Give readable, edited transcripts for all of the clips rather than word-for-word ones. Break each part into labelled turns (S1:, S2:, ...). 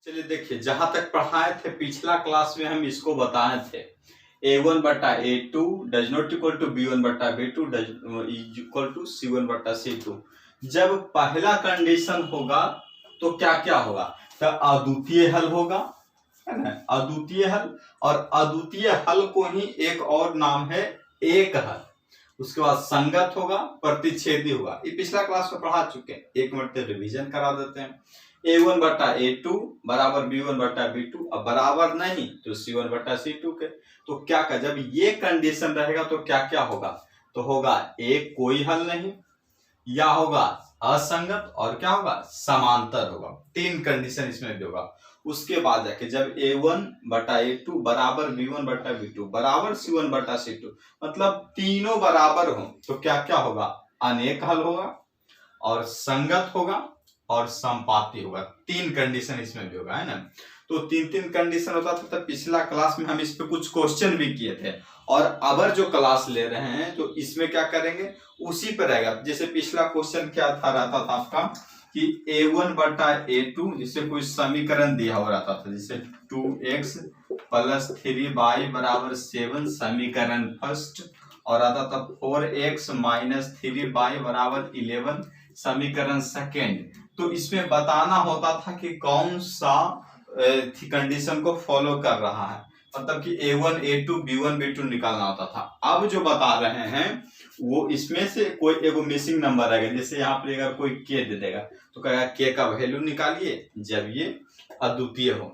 S1: चलिए देखिए, जहां तक पढ़ाए थे पिछला क्लास में हम इसको बताए थे a1 बटा a2 does not equal to b1 बटा b2 is equal to c1 बटा c2। जब पहला कंडीशन होगा तो क्या क्या होगा? तो अद्वितीय हल होगा, है ना, अद्वितीय हल। और अद्वितीय हल को ही एक और नाम है एक हल। उसके बाद संगत होगा, प्रतिच्छेदी होगा। ये पिछला क्लास में पढ़ा चुके हैं, एक मिनट रिवीजन करा देते हैं। a1 बटा a2 बराबर b1 बटा b2, अब बराबर नहीं तो c1 बटा c2 के। तो क्या का जब ये कंडीशन रहेगा तो क्या क्या होगा? तो होगा एक कोई हल नहीं, या होगा असंगत, और क्या होगा? समांतर होगा। तीन कंडीशन इसमें भी होगा। उसके बाद जाके जब a1 बटा a2 बराबर b1 बटा b2 बराबर c1 बटा c2, मतलब तीनों बराबर हो तो क्या क्या होगा? अनेक हल होगा, और संगत होगा, और संपाती होगा। तीन कंडीशन इसमें भी होगा, है ना। तो तीन तीन कंडीशन होता था। तब पिछला क्लास में हम इस पे कुछ क्वेश्चन भी किए थे, और अबर जो क्लास ले रहे हैं तो इसमें क्या करेंगे उसी पर रहेगा। जैसे पिछला क्वेश्चन क्या था रहता था आपका कि a1 बटा a2 जिसे कोई समीकरण दिया हो रहता था, जैसे 2x प्लस 3y बराबर 7 समीकरण फर्स्ट, और आता था 4x माइनस 3y बराबर 11 समीकरण सेकेंड। तो इसमें बताना होता था कि कौन सा कंडीशन को फॉलो कर रहा है, मतलब कि a1 a2 b1 b2 निकालना होता था। अब जो बता रहे हैं वो इसमें से कोई एगो मिसिंग नंबर रहेगा। जैसे यहाँ पर अगर कोई k दे देगा तो कहेगा k का वैल्यू निकालिए जब ये अद्वितीय हो।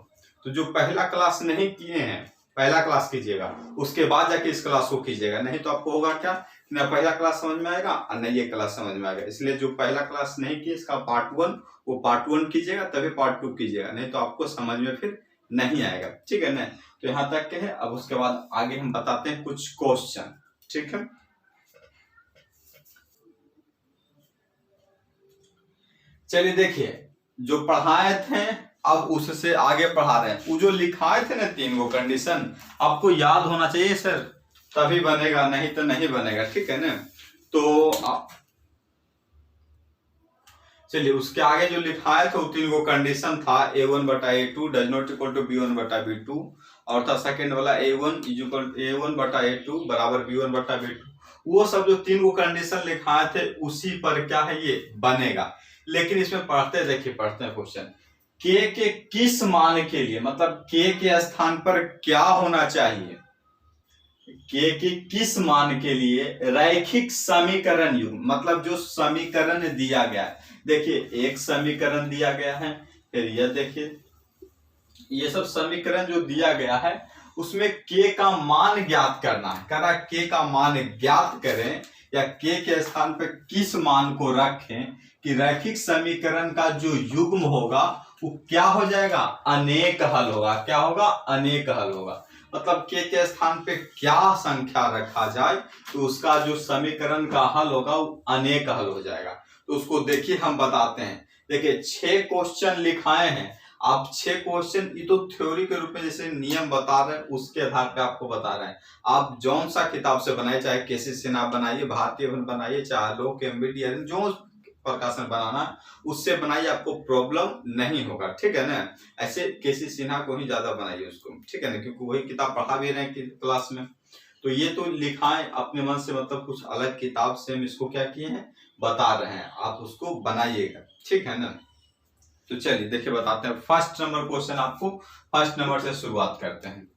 S1: तो जो पहला क्लास नहीं किए हैं पहला क्लास कीजिएगा, उसके बाद जाके इस क्लास को कीजिएगा, नहीं तो आपको होगा क्या, ना पहला क्लास समझ में आएगा और नहीं ये क्लास समझ में आएगा। इसलिए जो पहला क्लास नहीं किया इसका पार्ट 1 वो पार्ट 1 कीजिएगा, तभी पार्ट 2 कीजिएगा, नहीं तो आपको समझ में फिर नहीं आएगा। ठीक है ना। तो यहाँ तक के है। अब उसके बाद आगे हम बताते हैं कुछ क्वेश्चन। ठीक है, चलिए देखिए, जो पढ़ाए थे अब उससे आगे पढ़ा रहे हैं। वो जो लिखाए थे ना तीन गो कंडीशन, आपको याद होना चाहिए सर, तभी बनेगा, नहीं तो नहीं बनेगा। ठीक है ना। तो चलिए उसके आगे जो लिखाए थे वो तीन गो कंडीशन था a1 बटा a2 does not equal to b1 बटा b2, और था सेकंड वाला a1 इज इक्वल a1 बटा a2 बराबर b1 बटा b2। वो सब जो तीन गो कंडीशन लिखाए थे उसी पर क्या है ये बनेगा। लेकिन इसमें पढ़ते देखिए, पढ़ते हैं क्वेश्चन, के किस मान के लिए, मतलब के स्थान पर क्या होना चाहिए, के किस मान के लिए रैखिक समीकरण युग्म, मतलब जो समीकरण दिया गया है। देखिए एक समीकरण दिया गया है, फिर यह देखिए ये सब समीकरण जो दिया गया है उसमें के का मान ज्ञात करना है। कह रहा के का मान ज्ञात करें, या के स्थान पर किस मान को रखें कि रैखिक समीकरण का जो युग्म होगा वो क्या हो जाएगा, अनेक हल होगा। क्या होगा? अनेक हल होगा। मतलब के स्थान पे क्या संख्या रखा जाए तो उसका जो समीकरण का हल होगा वो अनेक हल हो जाएगा। तो उसको देखिए हम बताते हैं। देखिए 6 क्वेश्चन लिखाए हैं। आप 6 क्वेश्चन ये तो थ्योरी के रूप में जैसे नियम बता रहे हैं उसके आधार पे आपको बता रहे हैं। आप जौन सा किताब से बनाए, चाहे केसी सिन्हा बनाइए, भारतीय बनाइए, चाहे लोक एमबीडीआर जो प्रकाशन बनाना उससे बनाइए, आपको प्रॉब्लम नहीं होगा। ठीक है ना। ऐसे केसी सिन्हा को ही ज्यादा बनाइए उसको। ठीक है ना, क्योंकि वही किताब पढ़ा भी रहे हैं क्लास में। तो ये तो लिखाएं अपने मन से, मतलब कुछ अलग किताब से हम इसको क्या किए हैं बता रहे हैं, आप उसको बनाइएगा। ठीक है ना। तो चलिए देखिए बताते हैं। फर्स्ट नंबर क्वेश्चन, आपको फर्स्ट नंबर से शुरुआत करते हैं।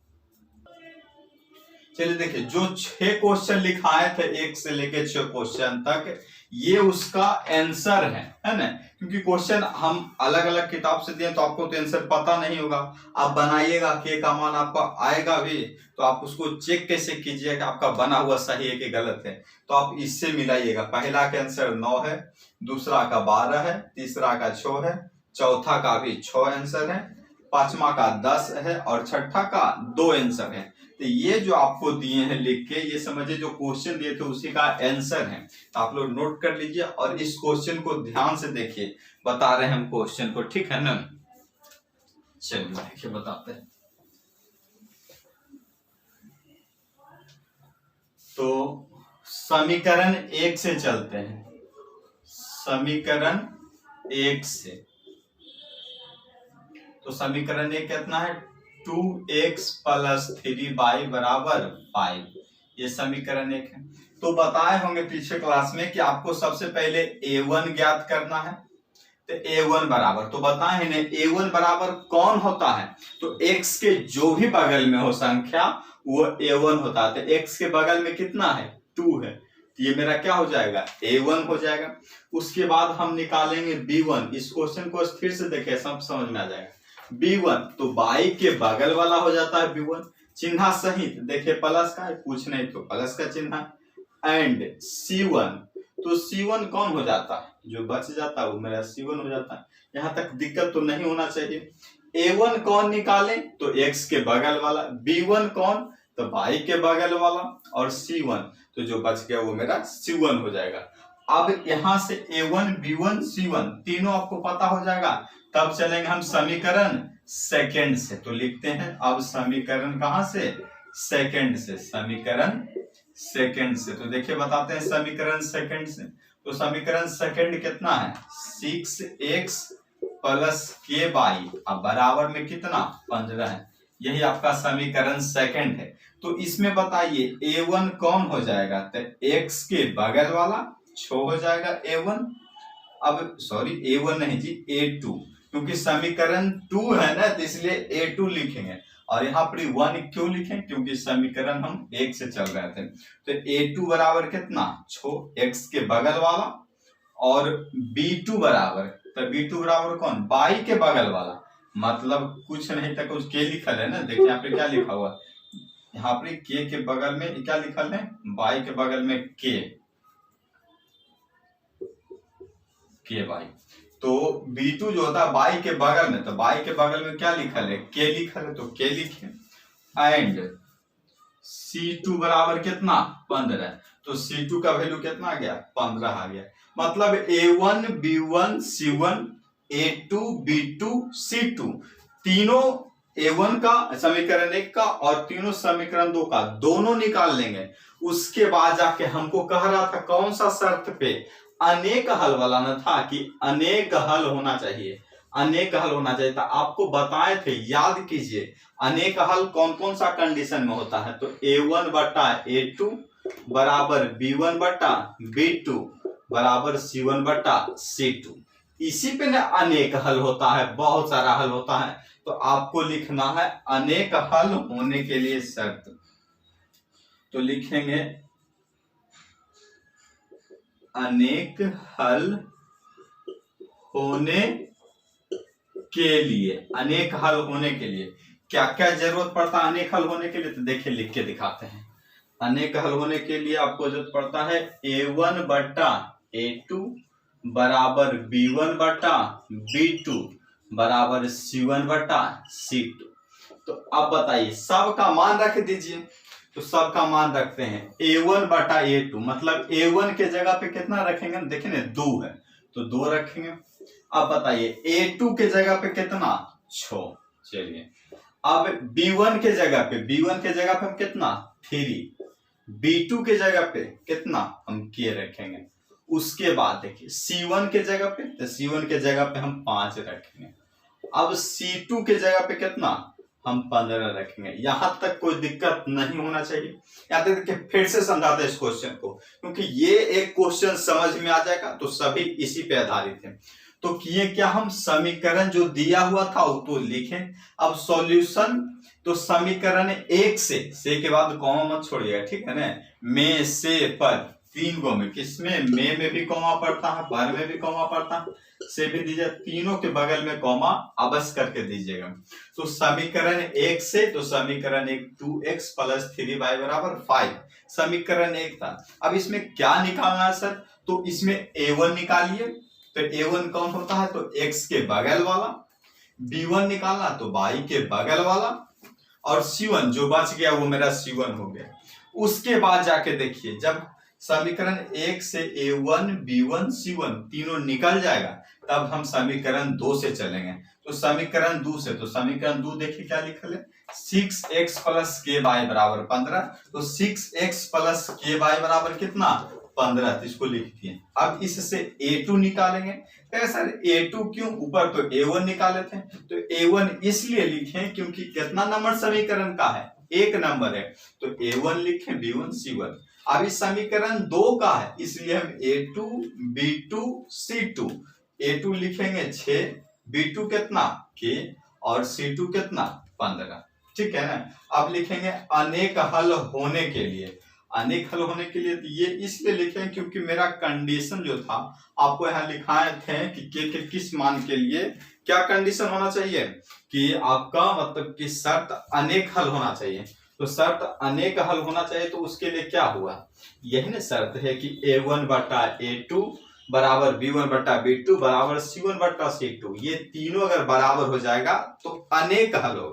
S1: चलिए देखिए, जो 6 क्वेश्चन लिखाए थे 1 से लेके 6 क्वेश्चन तक, ये उसका आंसर है ना। क्योंकि क्वेश्चन हम अलग अलग किताब से दिए तो आपको तो आंसर पता नहीं होगा। आप बनाइएगा, के का मान आपका आएगा भी, तो आप उसको चेक कैसे कीजिएगा आपका बना हुआ सही है कि गलत है। तो आप इससे मिलाइएगा। पहला का आंसर 9 है, दूसरा का 12 है, तीसरा का 6 है, चौथा का भी 6 आंसर है, पांचवा का 10 है, और छठा का 2 आंसर है। तो ये जो आपको दिए हैं लिख के, ये समझिए जो क्वेश्चन दिए थे उसी का आंसर है। तो आप लोग नोट कर लीजिए और इस क्वेश्चन को ध्यान से देखिए, बता रहे हैं हम क्वेश्चन को। ठीक है ना। चलिए देखिए बताते हैं। तो समीकरण 1 से चलते हैं। समीकरण 1 से तो समीकरण एक कितना है 2x प्लस 3y बराबर 5। ये समीकरण एक है। तो बताए होंगे पीछे क्लास में कि आपको सबसे पहले a1 ज्ञात करना है। तो a1 बराबर, तो बताए हैं a1 बराबर कौन होता है, तो x के जो भी बगल में हो संख्या वो a1 होता है। तो x के बगल में कितना है 2 है, तो ये मेरा क्या हो जाएगा a1 हो जाएगा। उसके बाद हम निकालेंगे b1। इस क्वेश्चन को फिर से देखें, सब समझ में आ जाएगा। b1 तो y के बगल वाला हो जाता है b1, चिन्ह सहित देखिए प्लस का है, कुछ नहीं तो प्लस का चिन्ह है। एंड c1 तो c1 कौन हो जाता है, जो बच जाता है वो मेरा c1 हो जाता है। यहाँ तक दिक्कत तो नहीं होना चाहिए। a1 कौन निकालें, तो x के बगल वाला, b1 कौन तो y के बगल वाला, और c1 तो जो बच गया वो मेरा c1 हो जाएगा। अब यहाँ से a1 b1 c1 तीनों आपको पता हो जाएगा, तब चलेंगे हम समीकरण सेकंड से। तो लिखते हैं अब समीकरण कहां से, सेकंड से, समीकरण सेकंड से। तो देखिए बताते हैं समीकरण सेकंड से। तो समीकरण सेकंड कितना है 6x प्लस के वाई, अब बराबर में कितना 15 है। यही आपका समीकरण सेकंड है। तो इसमें बताइए a1 कौन हो जाएगा, तो x के बगल वाला 6 हो जाएगा a1। अब सॉरी a1 नहीं जी a2, क्योंकि समीकरण 2 है ना, तो इसलिए a2 लिखेंगे। और यहाँ पर 1 क्यों लिखें, क्योंकि समीकरण हम 1 से चल रहे थे। तो a2 बराबर कितना 6 x के बगल वाला, और b2 बराबर, तो b2 बराबर कौन y के बगल वाला, मतलब कुछ नहीं था, कुछ के लिखल है ना। देखिए यहाँ पे क्या लिखा हुआ, यहाँ पे k के बगल में क्या लिखल है, y के बगल में k y। तो b2 जो होता है y के बगल में, तो y के बगल में क्या लिखल है k लिखल है, तो k लिखे। एंड c2 बराबर कितना 15, तो c2 का वैल्यू कितना आ गया 15 आ गया। मतलब a1 b1 c1 a2 b2 c2 तीनों a1 का समीकरण 1 का और तीनों समीकरण 2 का दोनों निकाल लेंगे। उसके बाद जाके हमको कह रहा था कौन सा शर्त पे, अनेक हल वाला न था कि अनेक हल होना चाहिए, अनेक हल होना चाहिए था। आपको बताए थे, याद कीजिए अनेक हल कौन कौन सा कंडीशन में होता है। तो a1 बटा a2 बराबर b1 बटा b2 बराबर c1 बटा c2। इसी पे ना अनेक हल होता है, बहुत सारा हल होता है। तो आपको लिखना है अनेक हल होने के लिए शर्त। तो लिखेंगे अनेक हल होने के लिए, अनेक हल होने के लिए क्या क्या जरूरत पड़ता है अनेक हल होने के लिए, तो देखिए लिख के दिखाते हैं। अनेक हल होने के लिए आपको जरूरत पड़ता है a1 बटा a2 बराबर b1 बटा b2 बराबर c1 बटा c2। तो अब बताइए सबका मान रख दीजिए। तो सबका मान रखते हैं a1 बटा a2, मतलब a1 के जगह पे कितना रखेंगे, देखिए ना 2 है तो 2 रखेंगे। अब बताइए a2 के जगह पे कितना 6, चलिए। अब b1 के जगह पे हम कितना 3, b2 के जगह पे कितना हम k रखेंगे। उसके बाद देखिए c1 के जगह पे, तो c1 के जगह पे हम 5 रखेंगे। अब c2 के जगह पे कितना हम 15 रखेंगे। यहां तक कोई दिक्कत नहीं होना चाहिए। यहाँ तक देखिए फिर से समझाते हैं इस क्वेश्चन को, क्योंकि ये एक क्वेश्चन समझ में आ जाएगा। तो सभी इसी पे आधारित है। तो किए क्या, हम समीकरण जो दिया हुआ था वो तो लिखें। अब सॉल्यूशन, तो समीकरण 1 से के बाद कॉमा मत छोड़िएगा, ठीक है ना। में से पर 3 गो में, किसमें में भी कॉमा पड़ता है, पर में भी कॉमा पड़ता है, से भी दीजिए, तीनों के बगल में कॉमा अवश्य करके दीजिएगा। तो समीकरण 1 से, तो समीकरण 1 2x प्लस 3y बराबर 5 समीकरण 1 था। अब इसमें क्या निकालना है सर, तो इसमें a1 निकालिए। तो a1 कौन होता है, तो x के बगल वाला, b1 निकालना तो y के बगल वाला, और c1 जो बच गया वो मेरा c1 हो गया। उसके बाद जाके देखिए जब समीकरण 1 से a1 b1 c1 तीनों निकल जाएगा, तब हम समीकरण 2 से चलेंगे। तो समीकरण 2 से, तो समीकरण 2 देखिए क्या लिखल है, 6x प्लस के वाई बराबर 15। तो 6x प्लस के वाई बराबर कितना 15, तो इसको लिख दिए। अब इससे A2 निकालेंगे। तो सर A2 क्यों, ऊपर तो A1 निकाले थे, तो A1 इसलिए लिखे क्योंकि कितना नंबर समीकरण का है, 1 नंबर है, तो A1 लिखे, B1 C1। अब इस समीकरण 2 का है, इसलिए हम A2 B2 C2, A2 लिखेंगे 6, B2 कितना K और C2 कितना 15, ठीक है ना। अब लिखेंगे अनेक हल होने के लिए, अनेक हल होने के लिए ये इसलिए लिखे क्योंकि मेरा कंडीशन जो था आपको यहाँ लिखाए थे कि के किस मान के लिए क्या कंडीशन होना चाहिए, कि आपका मतलब कि शर्त अनेक हल होना चाहिए। तो शर्त अनेक हल होना चाहिए, तो उसके लिए क्या हुआ, यही ना शर्त है कि A1 बटा A2 बराबर B1 बटा B2 बराबर C1 बटा C2, ये तीनों अगर बराबर हो जाएगा तो अनेक हल हो,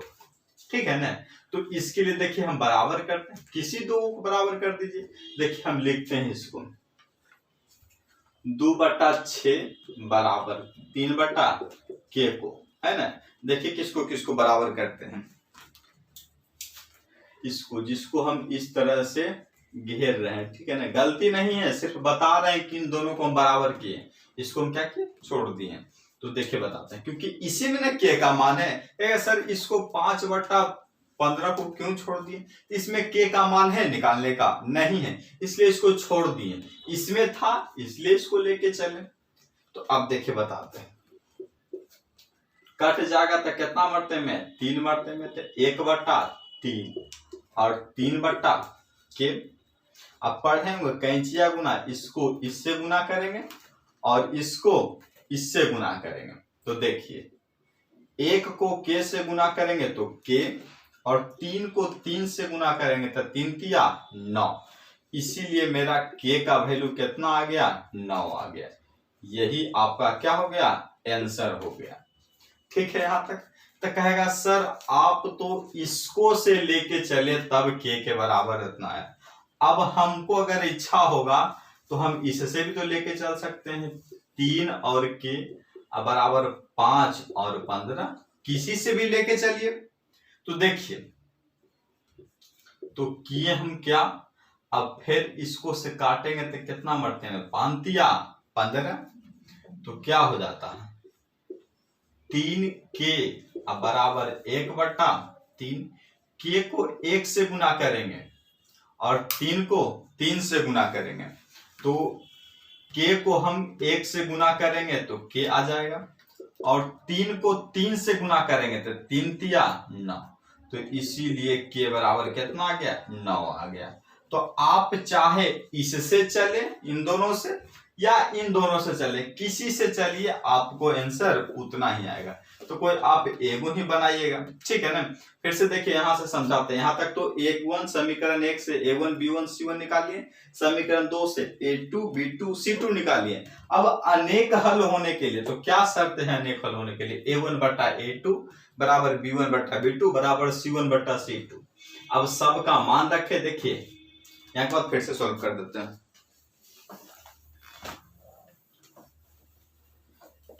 S1: ठीक है ना। तो इसके लिए देखिए हम बराबर करते हैं, किसी दो को बराबर कर दीजिए। देखिए हम लिखते हैं इसको 2/6 बराबर 3/K को, है ना। देखिए किसको किसको बराबर करते हैं, इसको, जिसको हम इस तरह से घेर रहे हैं, ठीक है ना, गलती नहीं है, सिर्फ बता रहे हैं कि इन दोनों को हम बराबर किए, इसको हम क्या किए, छोड़ दिए। तो देखिए बताते हैं, क्योंकि इसी में ना K का मान है। सर इसको 5/15 को क्यों छोड़ दिए, इसमें K का मान है निकालने का, नहीं है, इसलिए इसको छोड़ दिए। इसमें था इसलिए इसको लेके चले। तो अब देखिए बताते हैं, कट जाएगा तो कितना मरते में, 3 मरते में, तो 1/3 और 3/K। अब पढ़ेंगे कैंचिया गुना, इसको इससे गुना करेंगे और इसको इससे गुना करेंगे। तो देखिए 1 को K से गुना करेंगे तो K, और 3 को 3 से गुना करेंगे तो 3 तिया 9, इसीलिए मेरा K का वैल्यू कितना आ गया, 9 आ गया। यही आपका क्या हो गया, आंसर हो गया, ठीक है। यहां तक तो कहेगा सर आप तो इसको से लेके चले तब K के बराबर इतना है। अब हमको अगर इच्छा होगा तो हम इससे भी तो लेके चल सकते हैं, 3 और K बराबर 5 और 15, किसी से भी लेके चलिए। तो देखिए तो किए हम क्या, अब फिर इसको से काटेंगे तो कितना मरते हैं, 5 तिया 15, तो क्या हो जाता है, 3K बराबर 1/3, K को 1 से गुना करेंगे और 3 को 3 से गुना करेंगे, तो K को हम 1 से गुना करेंगे तो K आ जाएगा, और 3 को 3 से गुना करेंगे तो 3 तिया 9, तो इसीलिए K बराबर कितना आ गया, 9 आ गया। तो आप चाहे इससे चले इन दोनों से या इन दोनों से चले, किसी से चलिए आपको आंसर उतना ही आएगा। तो कोई आप A1 ही बनाइएगा, ठीक है ना। फिर से देखिए यहां से समझाते हैं, यहां तक तो A1 समीकरण 1 से A1 B1 C1 निकालिए, समीकरण 2 से A2 B2 C2 निकालिए। अब अनेक हल होने के लिए तो क्या शर्त है, अनेक हल होने के लिए A1/A2 बराबर B1/B2 बराबर C1/C2। अब सबका मान रखे, देखिए यहाँ के बाद फिर से सॉल्व कर देते हैं।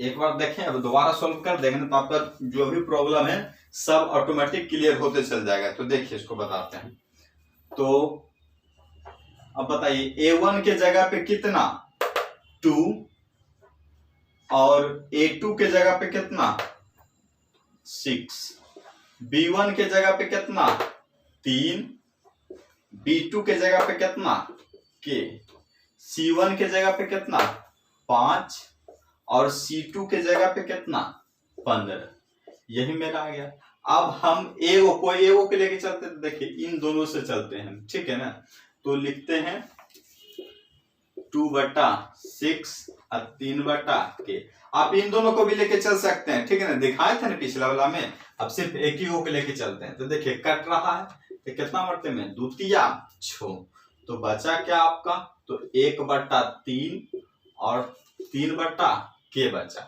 S1: एक बार देखें, अब दोबारा सॉल्व कर देंगे तो आपका जो भी प्रॉब्लम है सब ऑटोमेटिक क्लियर होते चल जाएगा। तो देखिए इसको बताते हैं। तो अब बताइए A1 के जगह पे कितना 2 और A2 के जगह पे कितना 6, B1 के जगह पे कितना 3, B2 के जगह पे कितना K, C1 के जगह पे कितना 5 और C2 के जगह पे कितना 15, यही मेरा आ गया। अब हम कोई एगो के लेके चलते हैं, देखिए इन दोनों से चलते हैं, ठीक है ना। तो लिखते हैं 2/6 और 3/K। आप इन दोनों को भी लेके चल सकते हैं, ठीक है ना, दिखाए थे ना पिछला वाला में। अब सिर्फ एक ही को लेके चलते हैं। तो देखिए कट रहा है तो कितना मरते में 2 तिया 6, तो बचा क्या आपका, तो 1/3 और 3/K बचा।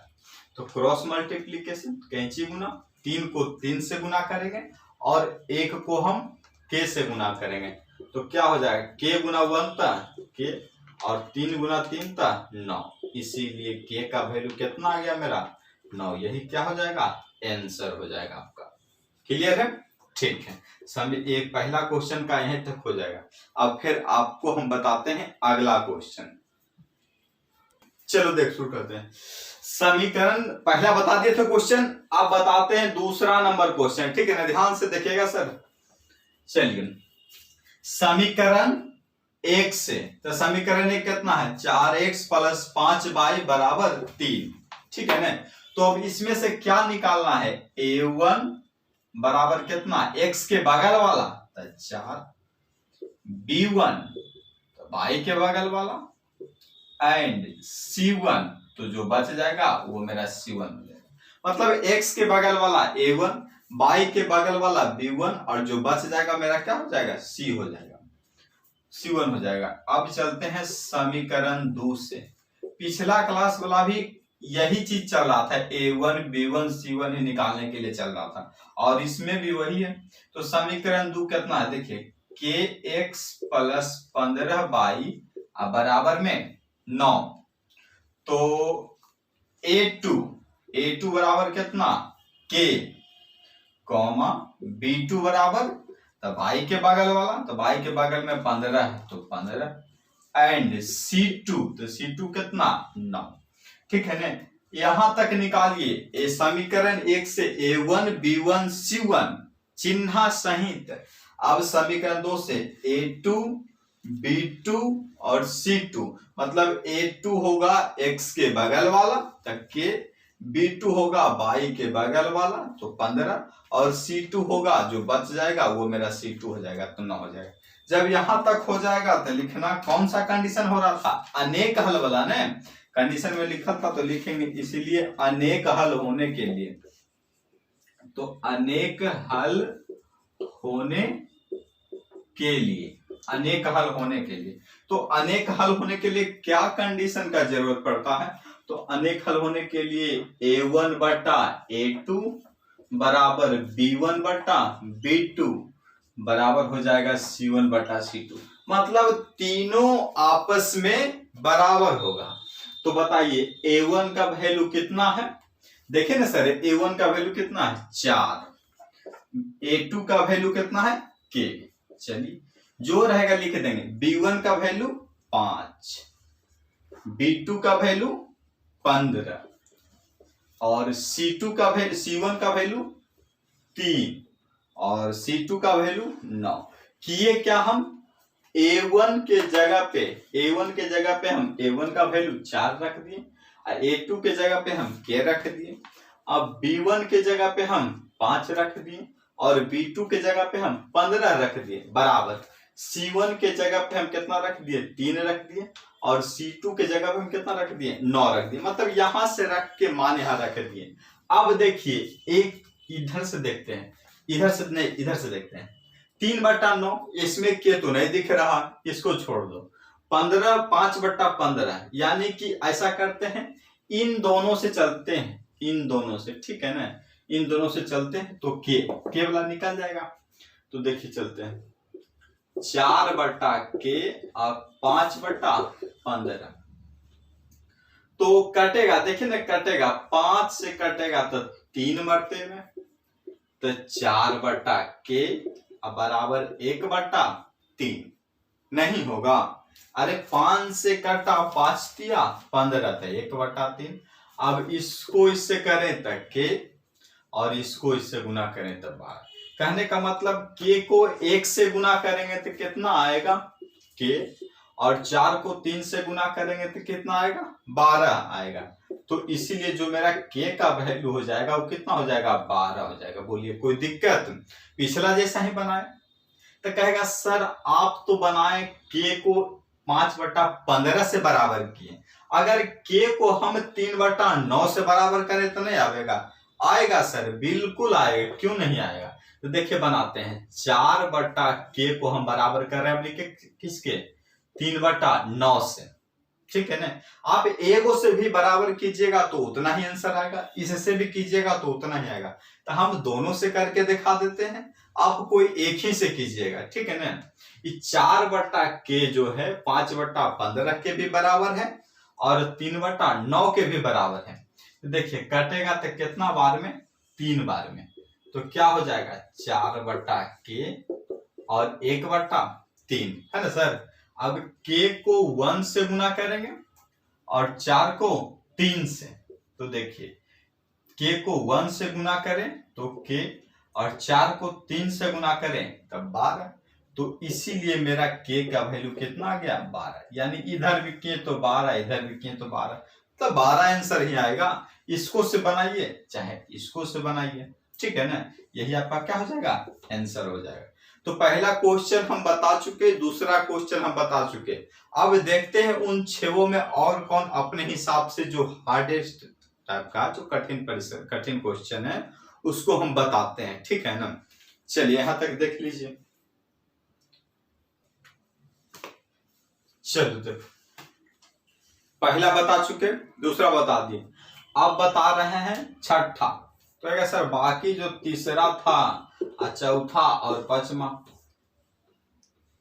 S1: तो क्रॉस मल्टीप्लीकेशन कैंची गुना, 3 को 3 से गुना करेंगे और 1 को हम K से गुना करेंगे, तो क्या हो जाएगा K गुना 1 था K और 3 गुना 3 था 9, इसीलिए K का वैल्यू कितना आ गया मेरा 9। यही क्या हो जाएगा आंसर हो जाएगा आपका। क्लियर है। ठीक है, समय एक पहला क्वेश्चन का यहीं तक हो जाएगा। अब फिर आपको हम बताते हैं अगला क्वेश्चन। चलो देख शुरू करते हैं। समीकरण पहला बता दिए थे क्वेश्चन, अब बताते हैं दूसरा नंबर क्वेश्चन, ठीक है ना, ध्यान से देखिएगा सर। चलिए, समीकरण एक से, तो समीकरण एक कितना है, 4x प्लस 5y बराबर 3, ठीक है ना। तो अब इसमें से क्या निकालना है, a1 बराबर कितना, x के बगल वाला तो 4, b1 तो y के बगल वाला, एंड c1 तो जो बच जाएगा वो मेरा c1 हो जाएगा। मतलब x के बगल वाला a1, y के बगल वाला b1 और जो बच जाएगा मेरा क्या हो जाएगा, c हो जाएगा, c1 हो जाएगा। अब चलते हैं समीकरण 2 से। पिछला क्लास वाला भी यही चीज चल रहा था, a1 b1 c1 ही निकालने के लिए चल रहा था, और इसमें भी वही है। तो समीकरण 2 कितना है, देखिए kx प्लस 15y बराबर में 9। तो a2 बराबर कितना, k कॉमा b2 बराबर, तो y के बगल वाला, तो y के बगल में 15 है तो 15, एंड c2 तो c2 कितना 9, ठीक है ना। यहां तक निकालिए समीकरण 1 से a1 b1 c1 चिन्ह सहित। अब समीकरण 2 से a2 b2 और c2, मतलब a2 होगा x के बगल वाला तक के, b2 होगा y के बगल वाला तो 15, और c2 होगा जो बच जाएगा वो मेरा c2 हो जाएगा, तो 9 हो जाएगा। जब यहां तक हो जाएगा तो लिखना कौन सा कंडीशन हो रहा था, अनेक हल वाला ना, कंडीशन में लिखा था तो लिखेंगे, इसीलिए अनेक हल होने के लिए, तो अनेक हल होने के लिए, अनेक हल होने के लिए, तो अनेक हल होने के लिए क्या कंडीशन का जरूरत पड़ता है, तो अनेक हल होने के लिए a1 बटा a2 बराबर b1 बटा b2 बराबर हो जाएगा c1 बटा c2, मतलब तीनों आपस में बराबर होगा। तो बताइए a1 का वैल्यू कितना है, देखिए ना सर, a1 का वैल्यू कितना है 4, a2 का वैल्यू कितना है k, चलिए जो रहेगा लिख देंगे, b1 का वैल्यू 5, b2 का वैल्यू 15 और c1 का वैल्यू 3 और c2 का वैल्यू 9। किए क्या, हम a1 के जगह पे हम a1 का वैल्यू 4 रख दिए, a2 के जगह पे हम k रख दिए, अब b1 के जगह पे हम 5 रख दिए और b2 के जगह पे हम 15 रख दिए, बराबर c1 के जगह पे हम कितना रख दिए 3 रख दिए, और c2 के जगह पे हम कितना रख दिए 9 रख दिए, मतलब यहां से रख के मान यहां रख दिए। अब देखिए एक इधर से देखते हैं, इधर से नहीं इधर से देखते हैं, 3/9, इसमें के तो नहीं दिख रहा, इसको छोड़ दो, 15 5/15, यानी कि ऐसा करते हैं इन दोनों से चलते हैं, इन दोनों से, ठीक है ना, इन दोनों से चलते हैं तो के वाला निकल जाएगा। तो देखिए चलते हैं, 4/k और 5/15, तो कटेगा, देखिए ना कटेगा, 5 से कटेगा तो 3 मरते में, तो 4/k बराबर 1/3 नहीं होगा, अरे 5 से कटा 5 दिया 15 तो 1/3। अब इसको इससे करें तो k और इसको इससे गुना करें तो 12। कहने का मतलब k को 1 से गुना करेंगे तो कितना आएगा k, और 4 को 3 से गुना करेंगे तो कितना आएगा 12 आएगा। तो इसीलिए जो मेरा k का वैल्यू हो जाएगा वो कितना हो जाएगा 12 हो जाएगा। बोलिए कोई दिक्कत, पिछला जैसा ही बनाए। तो कहेगा सर आप तो बनाए k को 5/15 से बराबर किए, अगर k को हम 3/9 से बराबर करें तो नहीं आएगा? आएगा सर, बिल्कुल आएगा, क्यों नहीं आएगा। तो देखिए बनाते हैं, 4/k को हम बराबर कर रहे हैं, अब लिखे किसके 3/9 से, ठीक है ना। आप एगो से भी बराबर कीजिएगा तो उतना ही आंसर आएगा, इससे भी कीजिएगा तो उतना ही आएगा। तो हम दोनों से करके दिखा देते हैं, आप कोई एक ही से कीजिएगा, ठीक है ना। ये 4/k जो है 5/15 के भी बराबर है और 3/9 के भी बराबर है। तो देखिए कटेगा तो कितना बार में 3 बार में, तो क्या हो जाएगा 4/k और 1/3 है ना सर। अब k को 1 से गुना करेंगे और 4 को 3 से, तो देखिए k को 1 से गुना करें तो k और 4 को 3 से गुना करें तब 12। तो इसीलिए मेरा k का वैल्यू कितना आ गया 12, यानी इधर भी k तो 12, इधर भी k तो 12, तो 12 आंसर ही आएगा। इसको से बनाइए चाहे इसको से बनाइए, ठीक है ना, यही आपका क्या हो जाएगा आंसर हो जाएगा। तो पहला क्वेश्चन हम बता चुके, दूसरा क्वेश्चन हम बता चुके। अब देखते हैं उन 6 में और कौन अपने हिसाब से जो हार्डेस्ट टाइप का जो कठिन क्वेश्चन है उसको हम बताते हैं, ठीक है ना। चलिए यहां तक देख लीजिए। चलो देखो, पहला बता चुके, दूसरा बता दिए, अब बता रहे हैं छठा। तो क्या सर बाकी जो तीसरा था, चौथा और पांचवा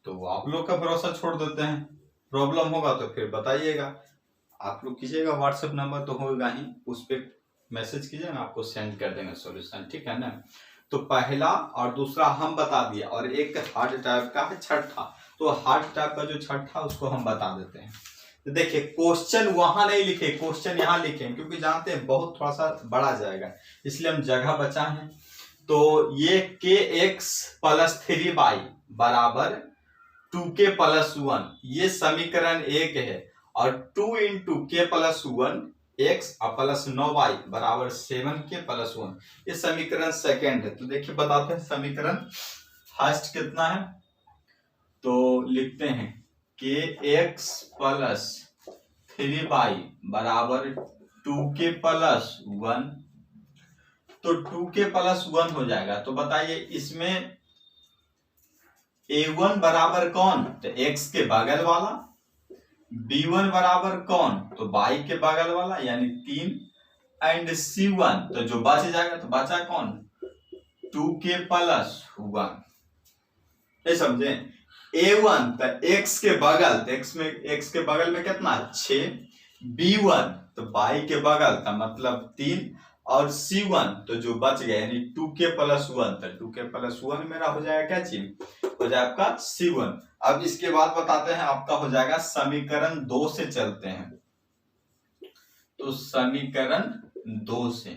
S1: तो आप लोग का भरोसा छोड़ देते हैं, प्रॉब्लम होगा तो फिर बताइएगा, आप लोग कीजिएगा, व्हाट्सएप नंबर तो होगा ही, उस पर मैसेज कीजिए, मैं आपको सेंड कर देंगे सॉल्यूशन, ठीक है ना। तो पहला और दूसरा हम बता दिए और एक हार्ड टाइप का है छठा, तो हार्ड टाइप का जो छठा उसको हम बता देते हैं। तो देखिए क्वेश्चन वहां नहीं लिखे, क्वेश्चन यहाँ लिखे, क्योंकि जानते हैं बहुत थोड़ा सा बड़ा जाएगा इसलिए हम जगह बचा है। तो ये kx + 3y बराबर 2k + 1, ये समीकरण 1 है, और 2 × k + 1 x + 9y बराबर 7k + 1, ये समीकरण सेकेंड है। तो देखिए बताते हैं समीकरण फर्स्ट कितना है, तो लिखते हैं kx + 3y बराबर 2k + 1, तो 2k + 1 हो जाएगा। तो बताइए इसमें a1 बराबर कौन, तो x के बगल वाला, b1 बराबर कौन, तो y के बगल वाला यानी 3, एंड c1 तो जो बच जाएगा, तो बचा कौन 2k + 1, ये समझे। a1 तो x के बगल, तो x के बगल में कितना 6, b1 तो y के बगल का मतलब 3, और c1 तो जो बच गया यानी 2k + 1, तो 2k + 1 मेरा हो जाएगा क्या चीज, हो जाए आपका c1। अब इसके बाद बताते हैं आपका हो जाएगा समीकरण 2 से चलते हैं। तो समीकरण 2 से,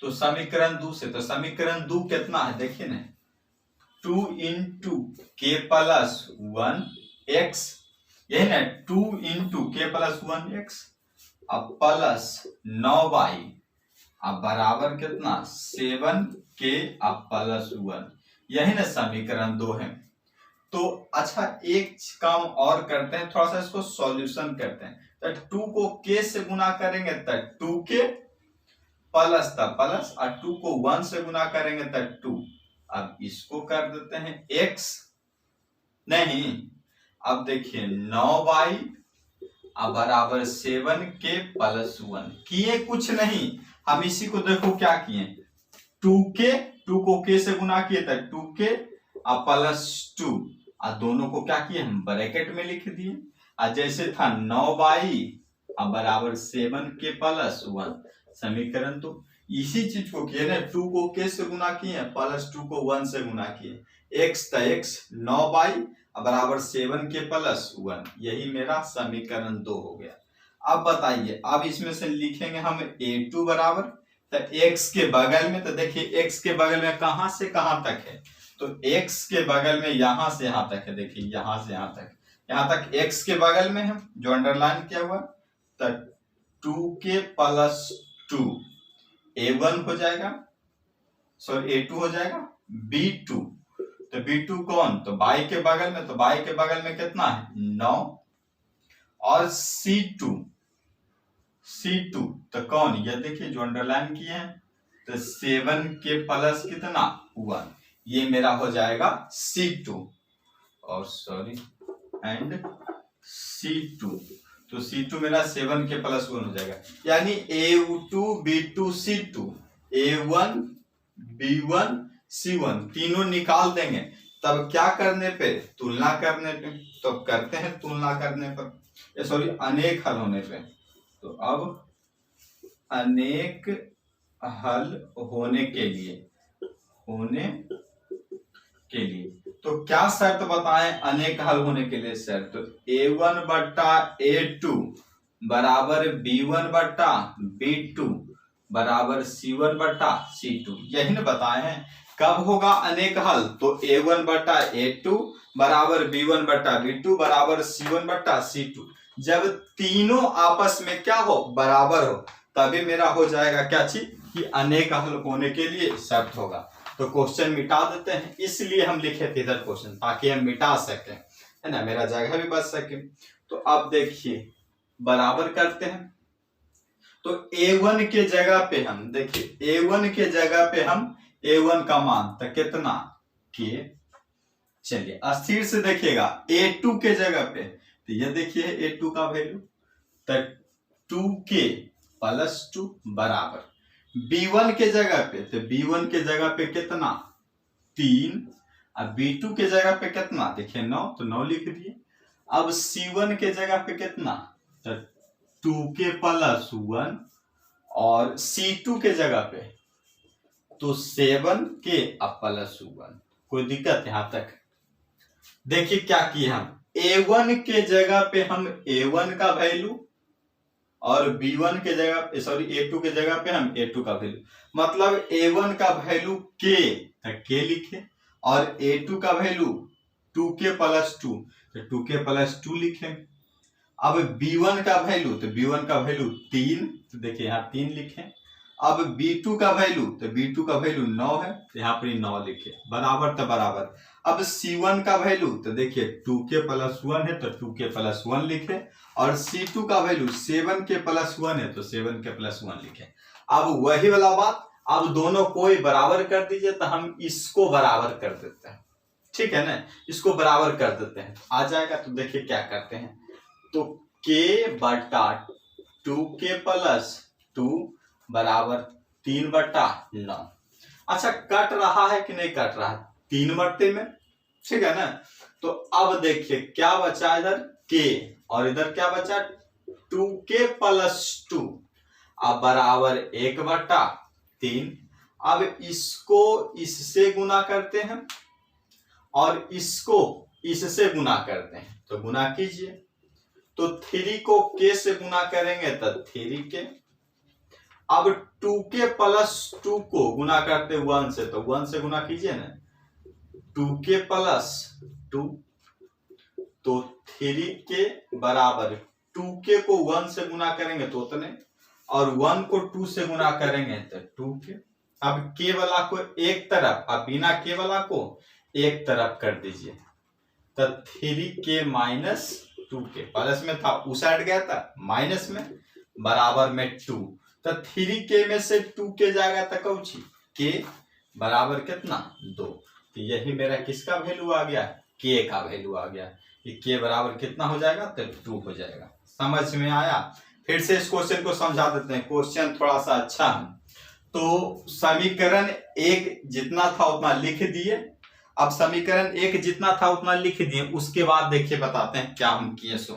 S1: तो समीकरण 2 से, तो समीकरण 2 कितना है देखिए ना, 2 × k + 1 x, यही ना 2 × k + 1 x अब प्लस 9y अब बराबर कितना 7k अब + 1, यही ना समीकरण 2 है। तो अच्छा एक काम और करते हैं, थोड़ा सा इसको सॉल्यूशन करते हैं। तो 2 को k से गुना करेंगे तो 2k प्लस था प्लस, और 2 को 1 से गुना करेंगे तो 2। अब इसको कर देते हैं x, नहीं अब देखिए 9y अब बराबर 7k + 1, किए कुछ नहीं, हम इसी को देखो क्या किए, 2k 2 को k से गुना किए तो 2k अब +2, और दोनों को क्या किए हम ब्रैकेट में लिख दिए, और जैसे था 9y अब बराबर 7k + 1, समीकरण तो इसी चीज को किए ना, 2 को k से गुना किए +2 को 1 से गुना किए, x तो x 9y बराबर 7k + 1, यही मेरा समीकरण 2 हो गया। अब बताइए, अब इसमें से लिखेंगे हम a2 बराबर, तो x के बगल में, तो देखिए x के बगल में कहां से कहां तक है, तो x के बगल में यहां से यहां तक है, देखिए यहां से यहां तक x के बगल में है जो अंडरलाइन किया हुआ, तो 2k + 2 a1 हो जाएगा, सॉरी a2 हो जाएगा, b2 तो b2 कौन, तो y के बगल में, तो y के बगल में कितना है 9, और c2 तो कौन, ये देखिए जो अंडरलाइन किए हैं, तो 7k + कितना 1, ये मेरा हो जाएगा c2, और सॉरी एंड c2, तो c2 मेरा 7k + 1 हो जाएगा, यानी a2 b2 c2 a1 b1 c1 तीनों निकाल देंगे, तब क्या करने पे, तुलना करने पे, तो करते हैं तुलना करने पर, सॉरी अनेक हल होने पे। तो अब अनेक हल होने के लिए होने के लिए। तो क्या शर्त बताएं अनेक हल होने के लिए? शर्त a1 बट्टा a2 बराबर b1 बट्टा b2 बराबर c1 बट्टा c2, यही ना बताए हैं। कब होगा अनेक हल? तो a1 बट्टा a2 बराबर b1 बट्टा b2 बराबर c1 बट्टा c2, जब तीनों आपस में क्या हो, बराबर हो, तभी मेरा हो जाएगा क्या चीज कि अनेक हल होने के लिए शर्त होगा। तो क्वेश्चन मिटा देते हैं, इसलिए हम लिखे थे इधर क्वेश्चन, ताकि हम मिटा सकें, है ना, मेरा जगह भी बच सके। तो अब देखिए बराबर करते हैं, तो a1 के जगह पे हम देखिए a1 के जगह पे हम a1 का मान तो कितना के, चलिए अस्थिर से देखिएगा a2 के जगह पे, तो ये देखिए a2 का वैल्यू तो 2k प्लस 2 बराबर b1 के जगह पे, तो b1 के जगह पे कितना 3, अब b2 के जगह पे कितना देखिए 9, तो 9 लिख दिए। अब c1 के जगह पे कितना, तो 2k प्लस 1, और c2 के जगह पे तो 7k प्लस 1। कोई दिक्कत यहां तक? देखिए क्या किए हम, a1 के जगह पे हम a1 का वैल्यू और b1 के जगह सॉरी a2 के जगह पे हम a2 का वैल्यू, मतलब a1 का वैल्यू k लिखे और a2 का वैल्यू 2k प्लस 2, तो 2k प्लस 2 लिखे। अब b1 का वैल्यू, तो b1 का वैल्यू 3, तो देखिए यहाँ 3 लिखे। अब b2 का वैल्यू, तो b2 का वैल्यू 9 है, तो यहाँ पर 9 लिखे, बराबर तो बराबर। अब c1 का वैल्यू, तो देखिए 2k प्लस 1 है, तो 2k प्लस 1 लिखे, और c2 का वैल्यू 7k प्लस 1 है, तो 7k प्लस 1 लिखे। अब वही वाला बात, अब दोनों कोई बराबर कर दीजिए, तो हम इसको बराबर कर देते हैं, ठीक है ना, इसको बराबर कर देते हैं, आ जाएगा। तो देखिए क्या करते हैं, तो k बटा 2k प्लस 2 बराबर 3 बटा 9। अच्छा कट रहा है कि नहीं कट रहा है, 3 बट्टे में, ठीक है ना। तो अब देखिए क्या बचा इधर k, और इधर क्या बचा 2k प्लस 2, अब बराबर 1 बटा 3। अब इसको इससे गुना करते हैं और इसको इससे गुना करते हैं, तो गुना कीजिए, तो 3 को k से गुना करेंगे तो 3k। अब 2k प्लस 2 को गुना करते 1 से, तो 1 से गुना कीजिए ना, 2k प्लस 2, तो 3k बराबर 2k को 1 से गुना करेंगे तो उतने, और 1 को 2 से गुना करेंगे तो 2k। अब k वाला को एक तरफ, अब बिना k वाला को एक तरफ कर दीजिए, तो 3k माइनस 2k, प्लस में था उस साइड गया था माइनस में, बराबर में 2, तो 3k में से 2k जाएगा तो कौची k बराबर कितना 2। तो यही मेरा किसका वैल्यू आ गया, k का वैल्यू आ गया, कि k बराबर कितना हो जाएगा तो 2 हो जाएगा। समझ में आया? फिर से इस क्वेश्चन को समझा देते हैं, क्वेश्चन थोड़ा सा अच्छा है। तो समीकरण 1 जितना था उतना लिख दिए, अब समीकरण 1 जितना था उतना लिख दिए, उसके बाद देखिए बताते हैं क्या हम किए सो।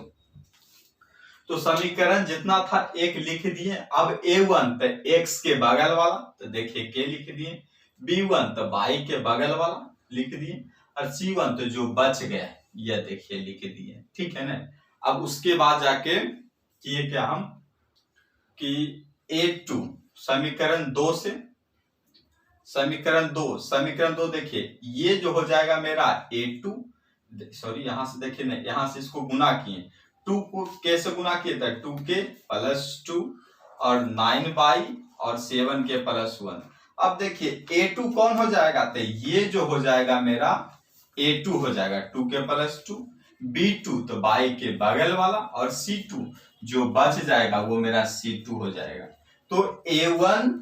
S1: तो समीकरण जितना था 1 लिख दिए, अब a1 तो x के बगल वाला, तो देखिए k लिख दिए, b1 तो y के बगल वाला लिख दिए, और c1 तो जो बच गया यह देखिए लिख दिए, ठीक है ना। अब उसके बाद जाके किए क्या हम कि a2 समीकरण 2 से, समीकरण 2 देखिए ये जो हो जाएगा मेरा a2, सॉरी यहां से देखिए ना, यहां से इसको गुना किए, 2 को कैसे गुना किए था 2k प्लस 2 और 9y और 7k प्लस 1। अब देखिए a2 कौन हो जाएगा, तो ये जो हो जाएगा मेरा a2 हो जाएगा 2k प्लस 2, b2 तो y के बगल वाला, और c2 जो बच जाएगा वो मेरा c2 हो जाएगा। तो a1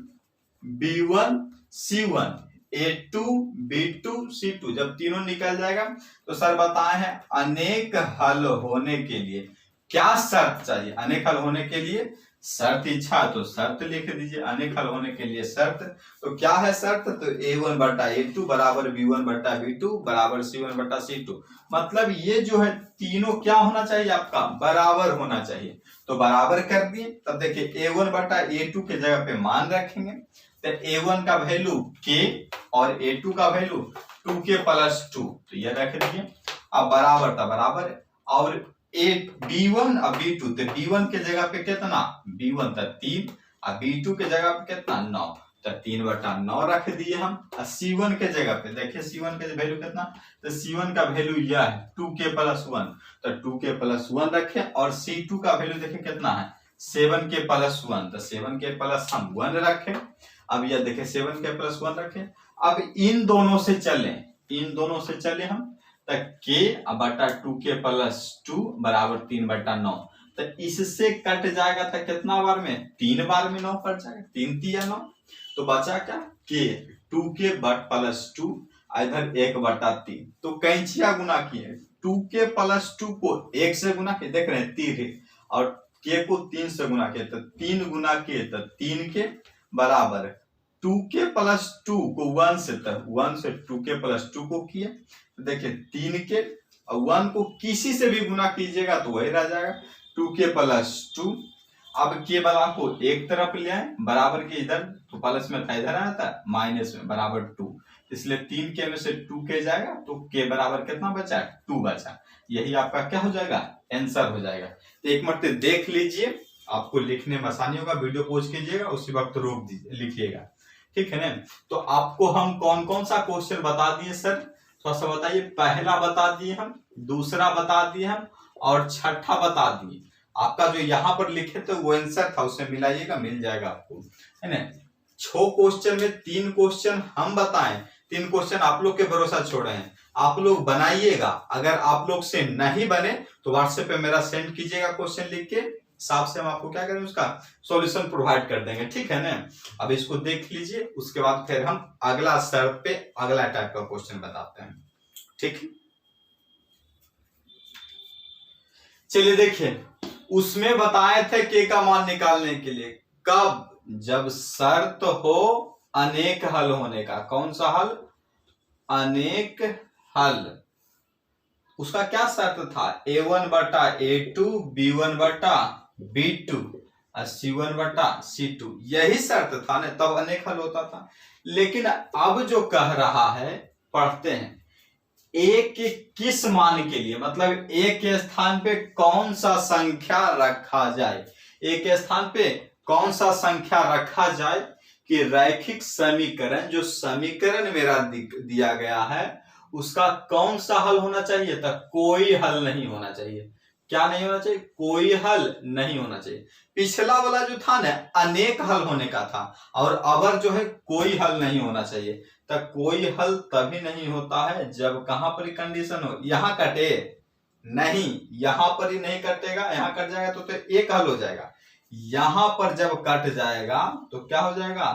S1: b1 c1 a2 b2 c2 जब तीनों निकल जाएगा, तो सर बताए हैं अनेक हल होने के लिए क्या शर्त चाहिए, अनेक हल होने के लिए शर्त, इच्छा तो शर्त लिख दीजिए, अनेक हल होने के लिए शर्त। तो क्या है शर्त, तो a1 बटा a2 बराबर b1 बटा b2 बराबर c1 बटा c2, मतलब ये जो है तीनों क्या होना चाहिए आपका बराबर होना चाहिए। तो बराबर कर दिए, तब देखिए a1 बटा a2 के जगह पे मान रखेंगे, तो A1 का वैल्यू k और A2 का वैल्यू 2k+2, तो ये रख दिए। अब बराबर था बराबर, और B1 और B2, तो B1 के जगह पे कितना, B1 था 3 और B2 के जगह पे कितना 9, तो 3/9 रख दिए हम। C1 के जगह पे देखिए C1 के वैल्यू कितना, तो C1 का वैल्यू यह है 2k+1, तो 2k+1 रखे, और C2 का वैल्यू देखिए कितना है 7k+1, तो 7k+1 रखे। अब यह देखिए 7k+1 रखे। अब इन दोनों से चले हम, तो k/2k+2 बराबर 3/9, तो इससे कट जाएगा तो कितना बार में, 3 बार में 9 कट जाएगा, 3 3 9, तो बचा क्या k, 2k+2 इधर 1/3, तो कैंचिया गुना किए 2k+2 को 1 से गुना किए, देख रहे हैं 3 है, और k को 3 से गुना किए, तो 3 गुना किए तो 3k बराबर 2k+2 को 1 से, तब 1 से 2k+2 को किए, तो देखिए 3k और 1 को किसी से भी गुना कीजिएगा तो वही रह जाएगा 2k+2। अब के बला को एक तरफ ले आए, बराबर के इधर, तो प्लस में था इधर आया था माइनस में, बराबर 2, इसलिए 3k में से 2k जाएगा, तो k बराबर कितना बचा, 2 बचा। यही आपका क्या हो जाएगा, आंसर हो जाएगा। तो एक मिनट देख लीजिए, आपको लिखने में आसानी होगा, वीडियो पॉज कीजिएगा, उसी वक्त रोक दीजिए, लिखिएगा, ठीक है ना। तो आपको हम कौन कौन सा क्वेश्चन बता दिए सर, थोड़ा सा बताइए। पहला बता दिए हम, दूसरा बता दिए हम, और छठा बता दिए। आपका जो यहाँ पर लिखे थे वो आंसर था, उससे मिलाइएगा, मिल जाएगा आपको, है ना। 6 क्वेश्चन में 3 क्वेश्चन हम बताएं, 3 क्वेश्चन आप लोग के भरोसा छोड़े हैं, आप लोग बनाइएगा। अगर आप लोग से नहीं बने तो व्हाट्सएप पे मेरा सेंड कीजिएगा क्वेश्चन लिख के, हिसाब से हम आपको क्या करेंगे, उसका सॉल्यूशन प्रोवाइड कर देंगे, ठीक है ना। अब इसको देख लीजिए, उसके बाद फिर हम अगला सर पे अगला टाइप का क्वेश्चन बताते हैं, ठीक है। चलिए देखिए, उसमें बताए थे के का मान निकालने के लिए, कब, जब शर्त हो अनेक हल होने का। कौन सा हल, अनेक हल। उसका क्या शर्त था, A1/A2, B1/B2 और C1/C2, यही शर्त था ना, तब अनेक हल होता था। लेकिन अब जो कह रहा है, पढ़ते हैं, a के किस मान के लिए, मतलब a के स्थान पे कौन सा संख्या रखा जाए, a के स्थान पे कौन सा संख्या रखा जाए कि रैखिक समीकरण, जो समीकरण मेरा दिया गया है, उसका कौन सा हल होना चाहिए, तो कोई हल नहीं होना चाहिए। क्या नहीं होना चाहिए, कोई हल नहीं होना चाहिए। पिछला वाला जो था ना, अनेक हल होने का था, और अबर जो है कोई हल नहीं होना चाहिए। तो कोई हल तभी नहीं होता है जब कहां पर कंडीशन हो, यहां कटे नहीं, यहां पर ही नहीं कटेगा, यहां कट जाएगा तो एक हल हो जाएगा। यहां पर जब कट जाएगा तो क्या हो जाएगा,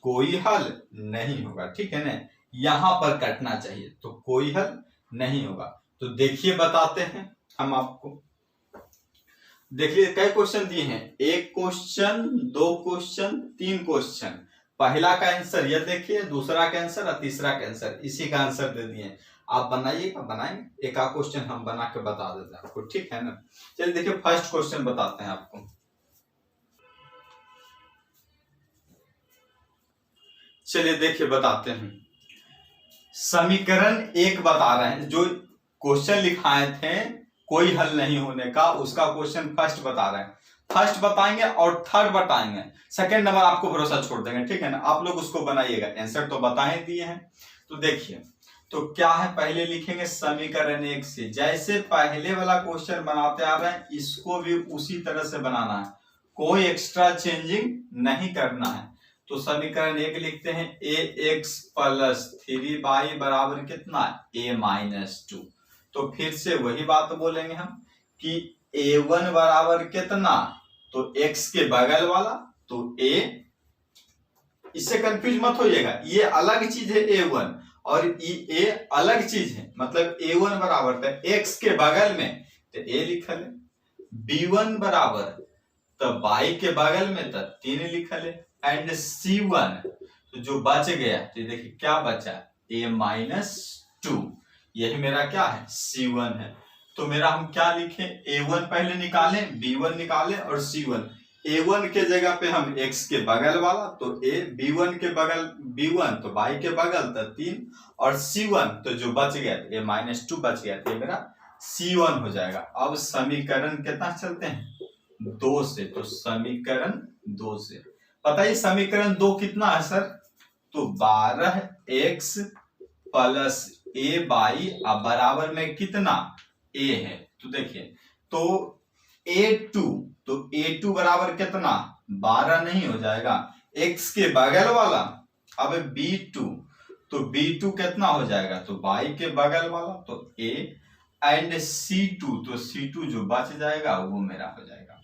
S1: कोई हल नहीं होगा, ठीक है ना। यहां पर कटना चाहिए तो कोई हल नहीं होगा। तो देखिए बताते हैं हम आपको, देखिए कई क्वेश्चन दिए हैं, 1 क्वेश्चन, 2 क्वेश्चन, 3 क्वेश्चन। पहला का आंसर यह देखिए, दूसरा का आंसर और तीसरा का आंसर, इसी का आंसर दे दिए। आप बनाइएगा, बनाएंगे, एक आध क्वेश्चन हम बना के बता देते हैं आपको, ठीक है ना। चलिए देखिए, फर्स्ट क्वेश्चन बताते हैं आपको। चलिए देखिए बताते हैं, समीकरण 1 बता रहे हैं, जो क्वेश्चन लिखाए थे कोई हल नहीं होने का, उसका क्वेश्चन फर्स्ट बता रहे हैं। फर्स्ट बताएंगे और थर्ड बताएंगे, सेकंड नंबर आपको भरोसा छोड़ देंगे, ठीक है ना। आप लोग उसको बनाइएगा, आंसर तो बता ही दिए हैं। तो देखिए, तो क्या है, पहले लिखेंगे समीकरण 1 से, जैसे पहले वाला क्वेश्चन बनाते आ रहे हैं, इसको भी उसी तरह से बनाना है, कोई एक्स्ट्रा चेंजिंग नहीं करना है। तो समीकरण 1 लिखते हैं, ax+3y बराबर कितना, a-2। तो फिर से वही बात बोलेंगे हम कि a1 बराबर कितना, तो x के बगल वाला, तो a, इससे कंफ्यूज मत होइएगा, ये अलग चीज है a1 और a अलग चीज है। मतलब a1 बराबर था x के बगल में, तो a लिखल है, b1 बराबर तो y के बगल में तो 3 लिखल है, एंड c1, तो जो बच गया, तो देखिए क्या बचा, a-2, यही मेरा क्या है, c1 है। तो मेरा हम क्या लिखे, a1 पहले निकालें, b1 निकालें और c1। a1 के जगह पे हम x के बगल वाला तो a, b1 के बगल b1 तो y के बगल तो 3 और c1 तो जो बच गया a -2 बच गया तो ये मेरा c1 हो जाएगा। अब समीकरण कितना चलते हैं 2 से, तो समीकरण 2 से पता ही समीकरण 2 कितना है सर, तो 12x प्लस a बाई अब बराबर में कितना a है, तो देखिए तो a2 तो a2 बराबर कितना 12 नहीं हो जाएगा, x के बगल वाला अब b2 तो b2 कितना हो जाएगा तो y के बगल वाला तो a एंड c2 तो c2 जो बच जाएगा वो मेरा हो जाएगा।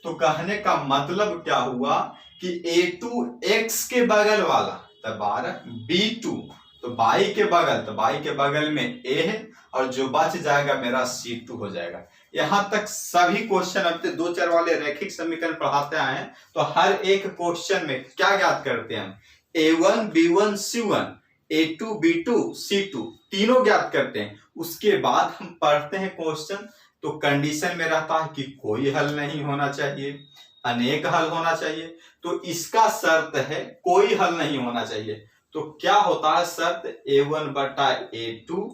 S1: तो कहने का मतलब क्या हुआ कि a2 x के बगल वाला तो 12 b2 तो y के बगल तो y के बगल में a है और जो बच जाएगा मेरा c2 हो जाएगा। यहां तक सभी क्वेश्चन अब तक 2 चर वाले रैखिक समीकरण पढ़ाते आए हैं, तो हर एक क्वेश्चन में क्या ज्ञात करते हैं हम a1 b1 c1 a2 b2 c2 तीनों ज्ञात करते हैं। उसके बाद हम पढ़ते हैं क्वेश्चन, तो कंडीशन में रहता है कि कोई हल नहीं होना चाहिए, अनेक हल होना चाहिए। तो इसका शर्त है कोई हल नहीं होना चाहिए। तो क्या होता है शर्त a1 बटा a2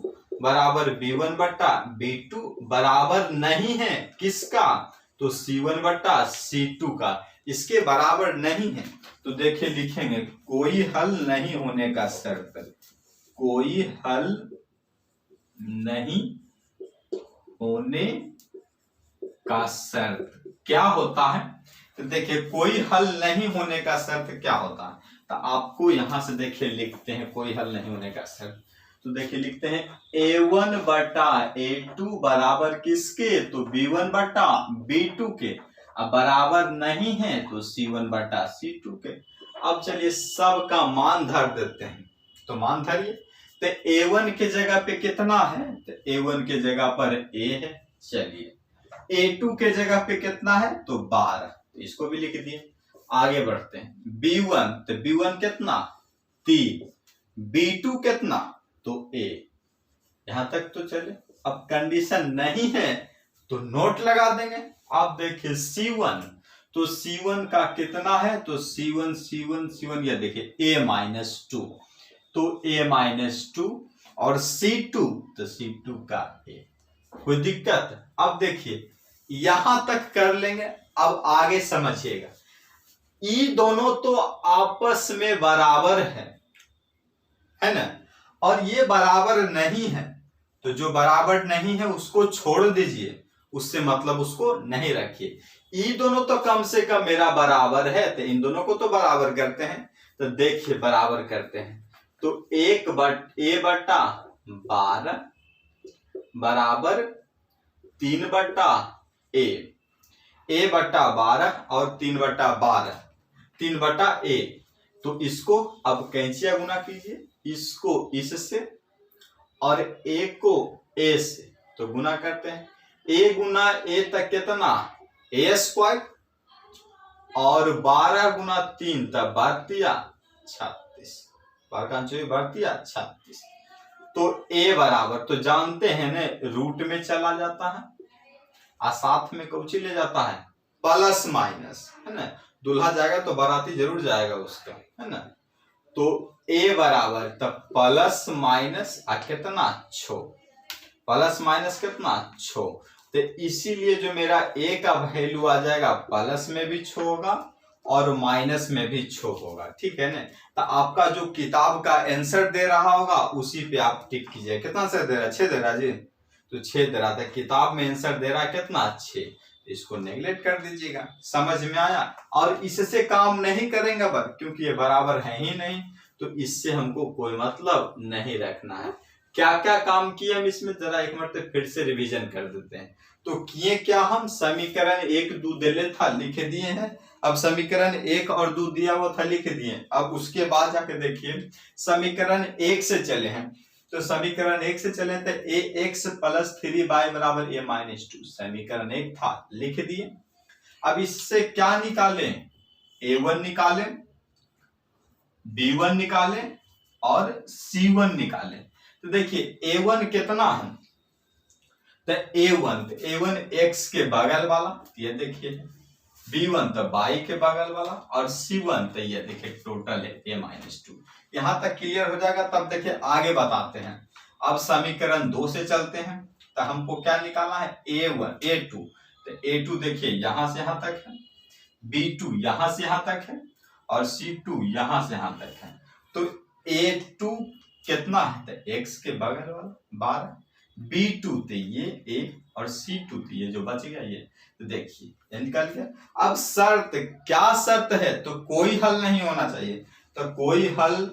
S1: बराबर b1 बटा b2 बराबर नहीं है किसका, तो c1 बटा c2 का, इसके बराबर नहीं है। तो देखिए लिखेंगे कोई हल नहीं होने का शर्त, कोई हल नहीं होने का शर्त क्या होता है, तो देखिए कोई हल नहीं होने का शर्त क्या होता है, तो आपको यहां से देखिए लिखते हैं कोई हल नहीं होने का शर्त। तो देखिए लिखते हैं a1 बटा a2 बराबर किसके, तो b1 बटा b2 के, अब बराबर नहीं है तो c1 बटा c2 के। अब चलिए सब का मान धर देते हैं, तो मान धरिए। तो a1 के जगह पे कितना है, तो a1 के जगह पर a है, चलिए a2 के जगह पे कितना है तो 12, तो इसको भी लिख दिए। आगे बढ़ते हैं b1 तो b1 कितना 3, b2 कितना तो a, यहां तक तो चले। अब कंडीशन नहीं है तो नोट लगा देंगे। आप देखिए c1 तो c1 का कितना है तो c1 या देखिए a-2 तो a-2 और c2 तो c2 का a, कोई दिक्कत। अब देखिए यहां तक कर लेंगे, अब आगे समझिएगा। ये दोनों तो आपस में बराबर है ना, और ये बराबर नहीं है, तो जो बराबर नहीं है उसको छोड़ दीजिए, उससे मतलब उसको नहीं रखिए। ये दोनों तो कम से कम मेरा बराबर है, तो इन दोनों को तो बराबर करते हैं। तो देखिए बराबर करते हैं तो a बटा 12 बराबर 3 बटा a बटा 12 और 3 बटा 12 3 बटा a। तो इसको अब कैंचिया गुना कीजिए, इसको इससे और a को a से, तो गुना करते हैं। a गुना a तक कितना a स्क्वायर और 12 गुना 3 तक 36, 36। तो a बराबर तो जानते हैं ना रूट में चला जाता है और साथ में कौची ले जाता है प्लस माइनस, है ना, दूल्हा जाएगा तो बाराती जरूर जाएगा उसका, है ना। तो a बराबर तब प्लस माइनस कितना 6, प्लस माइनस कितना 6, तो इसीलिए जो मेरा a का वैल्यू आ जाएगा प्लस में भी 6 होगा और माइनस में भी 6 होगा, ठीक है ना। तो आपका जो किताब का आंसर दे रहा होगा उसी पे आप टिक कीजिए। कितना आंसर दे रहा है 6 दे रहा है जी, तो 6 दे रहा था, किताब में आंसर दे रहा है कितना 6, इसको नेगलेक्ट कर दीजिएगा। समझ में आया। और इससे काम नहीं करेंगे क्योंकि ये बराबर है ही नहीं, तो इससे हमको कोई मतलब नहीं रखना है। क्या क्या काम किए हम इसमें जरा एक मरतबा फिर से रिवीजन कर देते हैं। तो किए क्या, हम समीकरण 1 2 दिले था लिख दिए हैं, अब समीकरण 1 और 2 दिया हुआ था लिख दिए। अब उसके बाद जाके देखिए समीकरण 1 से चले हैं, तो समीकरण 1 से चले थे ax प्लस 3y बराबर a-2, समीकरण 1 था लिख दिए। अब इससे क्या निकालें, a1 निकालें, b1 निकालें और c1 निकालें। तो देखिए a1 कितना है, तो a1 x के बगल वाला, ये देखिए B1 तो बाई के बगल वाला, और C1 तो ये देखिए टोटल है A-2। यहां तक क्लियर हो जाएगा। तब देखिए आगे बताते हैं। अब समीकरण 2 से चलते हैं। तो हमको क्या निकालना है, A1 A2। तो A2 देखिए यहां से यहां तक है, B2 यहां से यहां तक है, और C2 यहां से यहां तक है। तो A2 कितना है, तो x के बगल वाला 12, B2 तो ये A, और C2 तो ये जो बच गया ये। तो देखिए ये निकल गया। अब शर्त क्या, शर्त है तो कोई हल नहीं होना चाहिए। तो कोई हल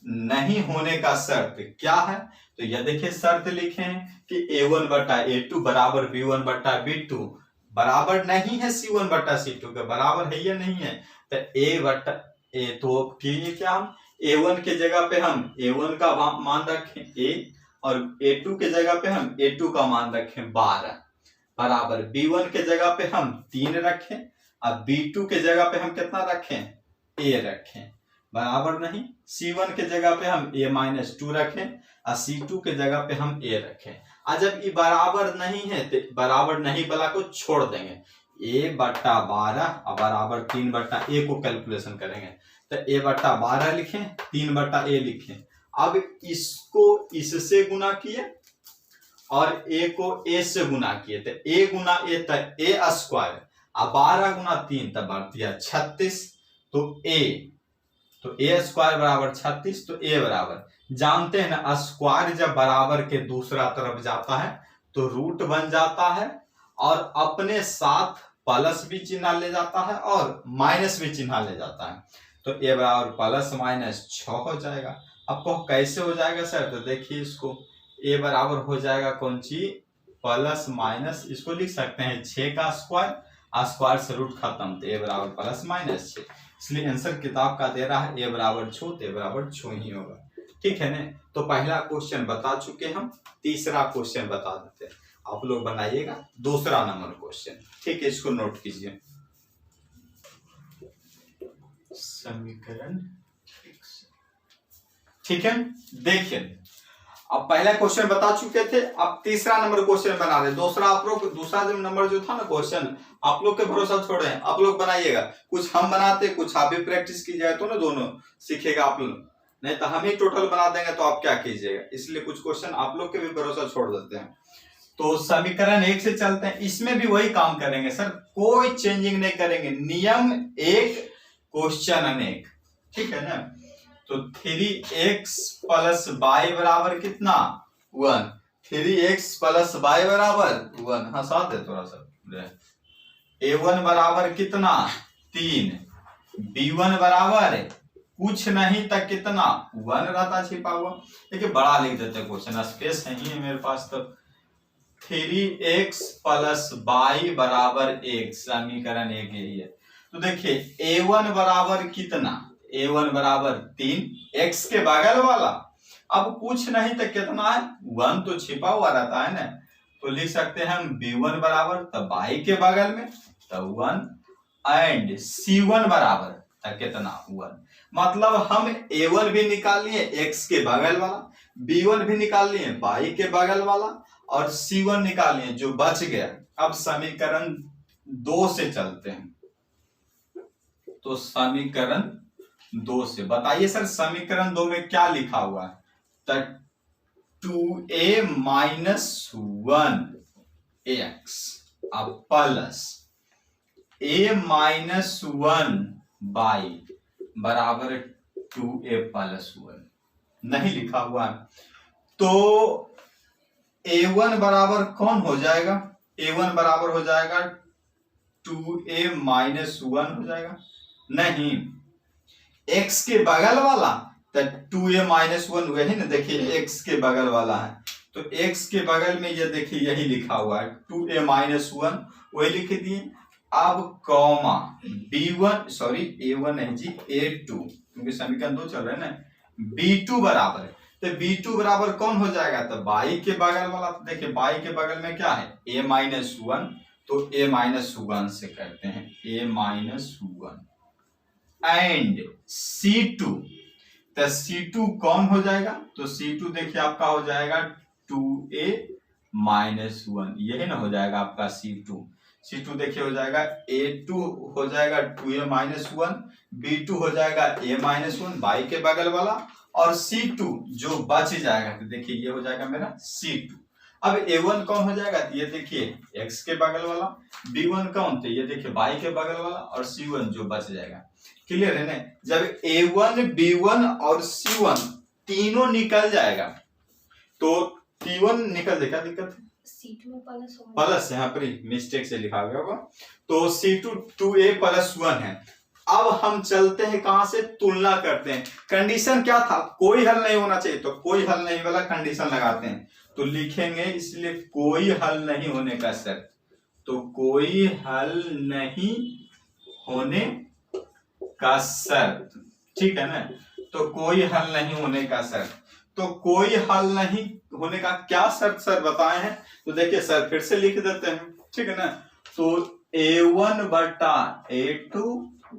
S1: नहीं होने का शर्त क्या है, तो यह देखिए शर्त लिखे हैं कि A1 बटा A2 बराबर B1 बटा B2 बराबर नहीं है C1 बटा C2 के, बराबर है या नहीं है। तो A बटा A, तो ठीक क्या, हम A1 के जगह पे हम A1 का मान रखें A, और A2 के जगह पे हम A2 का मान रखें 12 बराबर B1 के जगह पे हम 3 रखें, और B2 के जगह पे हम कितना रखें, A रखें, बराबर नहीं। C1 के जगह पे हम A-2 रखें, और C2 के जगह पे हम A रखें। और जब ये बराबर नहीं है तो बराबर नहीं वाला को छोड़ देंगे, A बटा 12 और बराबर 3 बटा A को कैलकुलेशन करेंगे। तो A बटा 12 लिखें, 3 बटा A लिखें। अब इसको इससे गुना किए और A को A से गुना किए, तो A गुना A तक A स्क्वायर, और 12 गुना 3 तब बढ़ती है 36। तो A स्क्वायर बराबर 36। तो A बराबर, जानते हैं ना स्क्वायर जब बराबर के दूसरा तरफ जाता है तो रूट बन जाता है, और अपने साथ प्लस भी चिन्ह ले जाता है और माइनस भी चिन्ह ले जाता है। तो A बराबर प्लस माइनस 6 हो जाएगा। आपको कैसे हो जाएगा सर, तो देखिए इसको A बराबर हो जाएगा कौन सी, प्लस माइनस, इसको लिख सकते हैं 6 का स्क्वायर, स्क्वायर से रूट खत्म, तो A बराबर प्लस माइनस 6। इसलिए आंसर किताब का दे रहा है A बराबर 6, तो A बराबर 6 ही होगा। ठीक है ना। तो पहला क्वेश्चन बता चुके हम, तीसरा क्वेश्चन बता देते हैं। आप लोग बनाइएगा दूसरा नंबर क्वेश्चन। ठीक है, इसको नोट कीजिए। समीकरण, ठीक है, देखिए अब पहला क्वेश्चन बता चुके थे, अब तीसरा नंबर क्वेश्चन बना रहे। दूसरा नंबर जो था ना क्वेश्चन, आप लोग के भरोसा छोड़े, आप लोग बनाइएगा। कुछ हम बनाते, कुछ आप भी प्रैक्टिस कीजिएगा, तो ना दोनों सीखेगा आप लोग, नहीं तो हम ही टोटल बना देंगे तो आप क्या कीजिएगा। इसलिए कुछ क्वेश्चन आप लोग के भी भरोसा छोड़ देते हैं। तो समीकरण 1 से चलते हैं। इसमें भी वही काम करेंगे सर, कोई चेंजिंग नहीं करेंगे, नियम एक, क्वेश्चन अनेक। ठीक है ना। तो 3x प्लस y बराबर कितना, 1। 3x प्लस y बराबर 1, हंसा दे थोड़ा सा। A1 बराबर कितना, 3। B1 बराबर कुछ नहीं तक कितना, 1 रहता छिपा हुआ। देखिए बड़ा लिख देते क्वेश्चन, स्पेस नहीं है मेरे पास। तो 3x प्लस y बराबर 1, समीकरण 1 यही है। तो देखिए A1 बराबर कितना, A1 बराबर 3, x के बगल वाला, अब कुछ नहीं तो कितना है, 1 तो छिपा हुआ रहता है ना। तो लिख सकते हैं हम B1 बराबर, तब y के बगल में तब 1, एंड C1 बराबर तब कितना, 1। मतलब हम A1 भी निकाल लिए x के बगल वाला, B1 भी निकाल लिए y के बगल वाला, और C1 निकाल लिए जो बच गया। अब समीकरण 2 से चलते हैं। तो समीकरण 2 से बताइए सर, समीकरण 2 में क्या लिखा हुआ है, तो 2a माइनस 1x अब प्लस a माइनस 1 बाई बराबर 2a प्लस 1 नहीं लिखा हुआ है। तो a1 बराबर कौन हो जाएगा, a1 बराबर हो जाएगा 2a माइनस 1 हो जाएगा, नहीं x के बगल वाला, तो 2a माइनस 1 वही ना, देखिए x के बगल वाला है, तो x के बगल में ये देखिए यही लिखा हुआ है 2a माइनस 1, वही लिख दिए। अब कॉमा b1, सॉरी a1 नहीं जी, a2, क्योंकि समीकरण 2 चल रहे हैं ना, b2 बराबर, तो b2 बराबर कौन हो जाएगा, तो y के बगल वाला। तो देखिए y के बगल में क्या है, a माइनस 1, तो a माइनस 1 से करते हैं, a माइनस 1 एंड C2, तो C2 कौन हो जाएगा, तो C2 देखिए आपका हो जाएगा 2a माइनस 1, यही ना हो जाएगा आपका C2। C2 देखिए हो जाएगा A2 हो जाएगा 2A माइनस 1, B2 हो जाएगा A माइनस 1 बाई के बगल वाला, और C2 जो बच जाएगा तो देखिए ये हो जाएगा मेरा C2। अब A1 कौन हो जाएगा, तो ये देखिए x के बगल वाला, B1 कौन, तो ये देखिए y के बगल वाला, और C1 जो बच जाएगा। क्लियर है ना। जब A1 B1 और C1 तीनों निकल जाएगा तो T1 निकल जाएगा, दिक्कत है
S2: C2 में
S1: प्लस, यहाँ पर मिस्टेक से लिखा गया होगा, तो C2 2A प्लस 1 है। अब हम चलते हैं कहां से, तुलना करते हैं। कंडीशन क्या था, कोई हल नहीं होना चाहिए, तो कोई हल नहीं वाला कंडीशन लगाते हैं, तो लिखेंगे इसलिए कोई हल नहीं होने का शर्त, तो कोई हल नहीं होने का शर्त, ठीक है ना। तो कोई हल नहीं होने का शर्त, तो कोई हल नहीं होने का क्या शर्त सर बताए हैं, तो देखिए सर फिर से लिख देते हैं, ठीक है ना। तो A1 बटा A2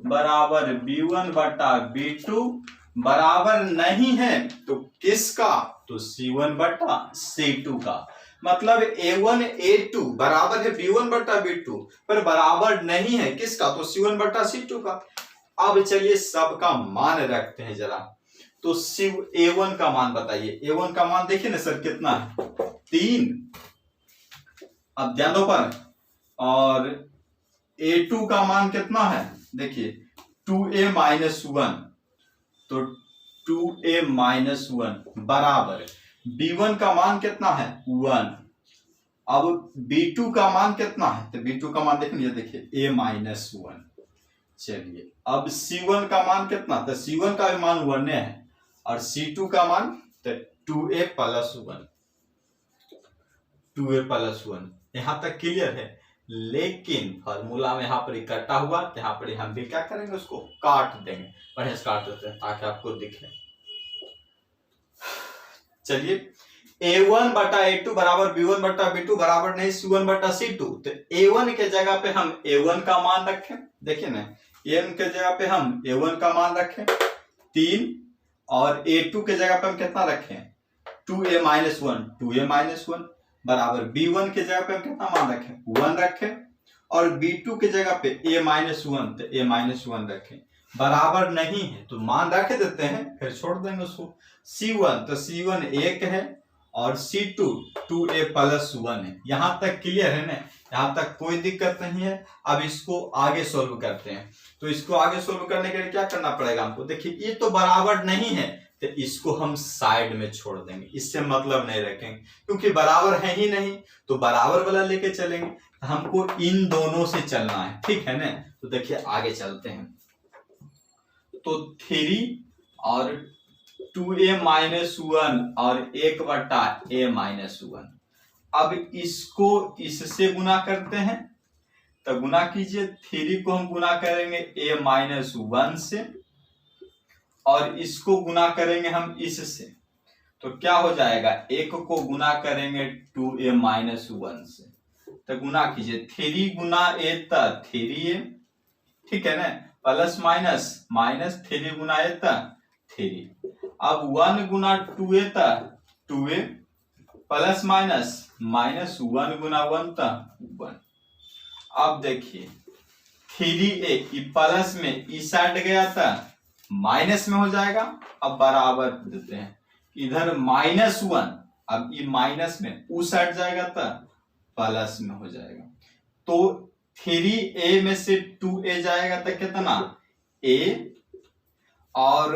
S1: बराबर B1 बटा B2 बराबर नहीं है तो किसका, तो C1 बटा C2 का। मतलब A1 A2 बराबर है B1 बटा B2 पर बराबर नहीं है किसका, तो C1 बटा C2 का। अब चलिए सबका मान रखते हैं जरा, तो A1 का मान बताइए। A1 का मान देखिए ना सर कितना है, 3। अब ध्यान दो पर, और A2 का मान कितना है, देखिए 2A माइनस 1, तो 2A माइनस 1 बराबर B1 का मान कितना है 1। अब B2 का मान कितना है, तो B2 का मान देखिए, देखिए A माइनस 1। चलिए अब C1 का मान कितना, तो C1 का भी मान 1 है, और C2 का मान तो 2A प्लस 1, 2A प्लस 1। यहां तक क्लियर है। लेकिन फॉर्मूला में यहाँ पर इकट्ठा हुआ, तो यहाँ पर हम भी क्या करेंगे, उसको काट देंगे, बढ़िया से काट देते हैं ताकि आपको दिखे। चलिए A1 बटा A2 बराबर B1 बटा B2 बराबर नहीं C1 बटा C2, तो A1 के जगह पे हम A1 का मान रखें, देखिए ना A1 के जगह पे हम A1 का मान रखें 3, और A2 के जगह पे हम कितना रखें 2A माइनस 1, 2A माइनस 1 बराबर B1 के जगह पे हम कितना मान रखें 1 रखें, और B2 के जगह पे A माइनस 1, तो A माइनस 1 रखें। बराबर नहीं है तो मान रख देते हैं, फिर छोड़ देंगे उसको। C1 तो C1 1 है, और C2 2A प्लस 1 है। यहां तक क्लियर है ना, यहां तक कोई दिक्कत नहीं है। अब इसको आगे सोल्व करते हैं, तो इसको आगे सोल्व करने के लिए क्या करना पड़ेगा हमको, देखिए ये तो बराबर नहीं है, तो इसको हम साइड में छोड़ देंगे, इससे मतलब नहीं रखेंगे, क्योंकि बराबर है ही नहीं, तो बराबर वाला लेके चलेंगे। हमको इन दोनों से चलना है, ठीक है ना। तो देखिए आगे चलते हैं, तो 3 और 2A माइनस 1 और 1 बटा A माइनस 1। अब इसको इससे गुना करते हैं, तो गुना कीजिए, 3 को हम गुना करेंगे A माइनस 1 से, और इसको गुना करेंगे हम इससे, तो क्या हो जाएगा, 1 को गुना करेंगे 2A माइनस 1 से, तो गुना कीजिए 3 गुना A था 3A, ठीक है ना, plus minus minus 3 Guna A था 3। अब 1 गुना 2A था 2A, प्लस माइनस माइनस 1 गुना 1 था 1। अब देखिए 3A प्लस में इस साइड गया था माइनस में हो जाएगा। अब बराबर देते हैं, इधर माइनस 1, अब ये माइनस में उस साइड जाएगा तो प्लस में हो जाएगा। तो 3A में से 2A जाएगा तो कितना A, और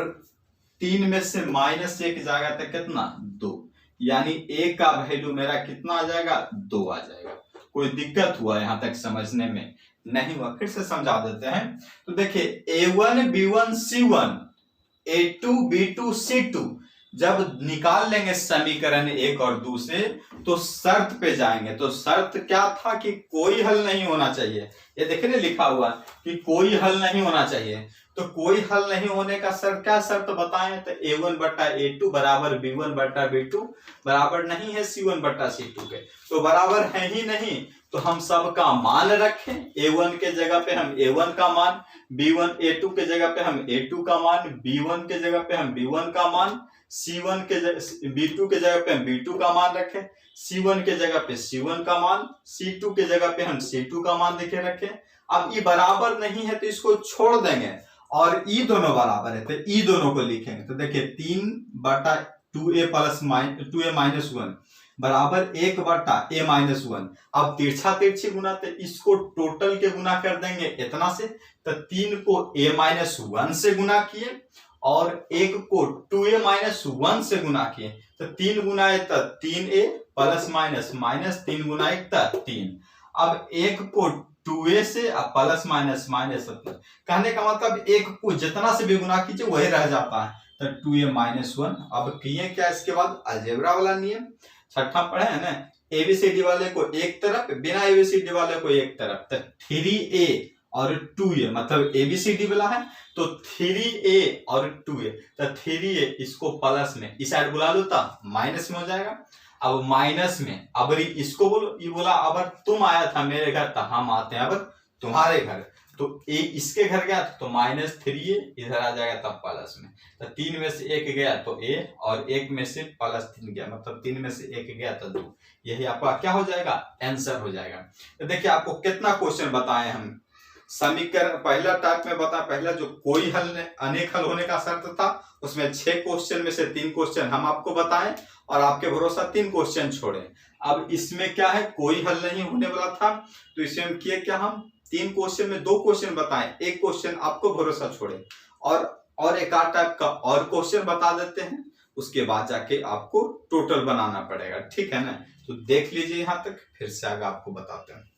S1: 3 में से माइनस 1 जाएगा तो कितना 2, यानी A का वैल्यू मेरा कितना आ जाएगा 2 आ जाएगा। कोई दिक्कत हुआ यहां तक समझने में, नहीं हुआ, फिर से समझा देते हैं। तो देखिए A1 B1 C1 A2 B2 C2 जब निकाल लेंगे समीकरण 1 और 2 से, तो शर्त पे जाएंगे। तो शर्त क्या था कि कोई हल नहीं होना चाहिए, ये देखिए ना लिखा हुआ कि कोई हल नहीं होना चाहिए। तो कोई हल नहीं होने का शर्त, क्या शर्त बताएं, तो A1 बटा A2 बराबर B1 बटा B2 बराबर नहीं है C1 बटा C2 के, तो बराबर है ही नहीं, तो हम सबका मान रखें। A1 के जगह पे हम A1 का मान, B1 A2 के जगह पे हम A2 का मान, B1 के जगह पे हम B1 का मान, C1 के B2 के जगह पे हम B2 का मान रखें, C1 के जगह पे C1 का मान, C2 के जगह पे हम C2 का मान देखे रखें। अब ये बराबर नहीं है तो इसको छोड़ देंगे और ई दोनों बराबर है तो ई दोनों को लिखेंगे। तो देखिए 3/2a प्लस 2a माइनस 1 बराबर 1/a माइनस 1। अब तिरछा तिरछी गुना तो इसको टोटल के गुना कर देंगे इतना से, तो 3 को a माइनस 1 से गुना किए और 1 को 2a माइनस 1 से गुना किए, तो 3 गुना 1 तो 3a प्लस माइनस माइनस 3 गुना 1 तो 3। अब 1 को 2a से अब प्लस माइनस माइनस, कहने का मतलब 1 को जितना से भी गुना कीजिए वही रह जाता है, तो 2a माइनस 1। अब किए क्या इसके बाद अलजेब्रा वाला नियम छठा पढ़े है ना, एबीसीडी वाले को एक तरफ, बिना एबीसीडी वाले को एक तरफ, तो 3a और 2a मतलब एबीसीडी वाला है तो 3a और 2a, तो 3a इसको प्लस में इस साइड बुला लो तो माइनस में हो जाएगा। अब माइनस में अब इसको बोलो, ये बोला अब तुम आया था मेरे घर तो हम आते हैं अब तुम्हारे घर, तो ए इसके घर गया तो माइनस 3a इधर आ जाएगा तब प्लस में, तो 3 में से 1 गया तो a और 1 में से प्लस 3 गया, मतलब 3 में से 1 गया तो 2। यही आपका क्या हो जाएगा, आंसर हो जाएगा। तो देखिए आपको कितना क्वेश्चन बताए हम, समीकरण पहला टाइप में बता, पहला जो कोई हल अनेक हल होने का शर्त था उसमें 6 क्वेश्चन में से 3 क्वेश्चन हम आपको बताएं और आपके भरोसा 3 क्वेश्चन छोड़े। अब इसमें क्या है, कोई हल नहीं होने वाला था तो इसमें हम किए क्या, हम 3 क्वेश्चन में 2 क्वेश्चन बताएं, 1 क्वेश्चन आपको भरोसा छोड़े और एक आध टाइप का और क्वेश्चन बता देते हैं, उसके बाद जाके आपको टोटल बनाना पड़ेगा, ठीक है ना। तो देख लीजिए यहां तक, फिर से आगे आपको बताते हैं।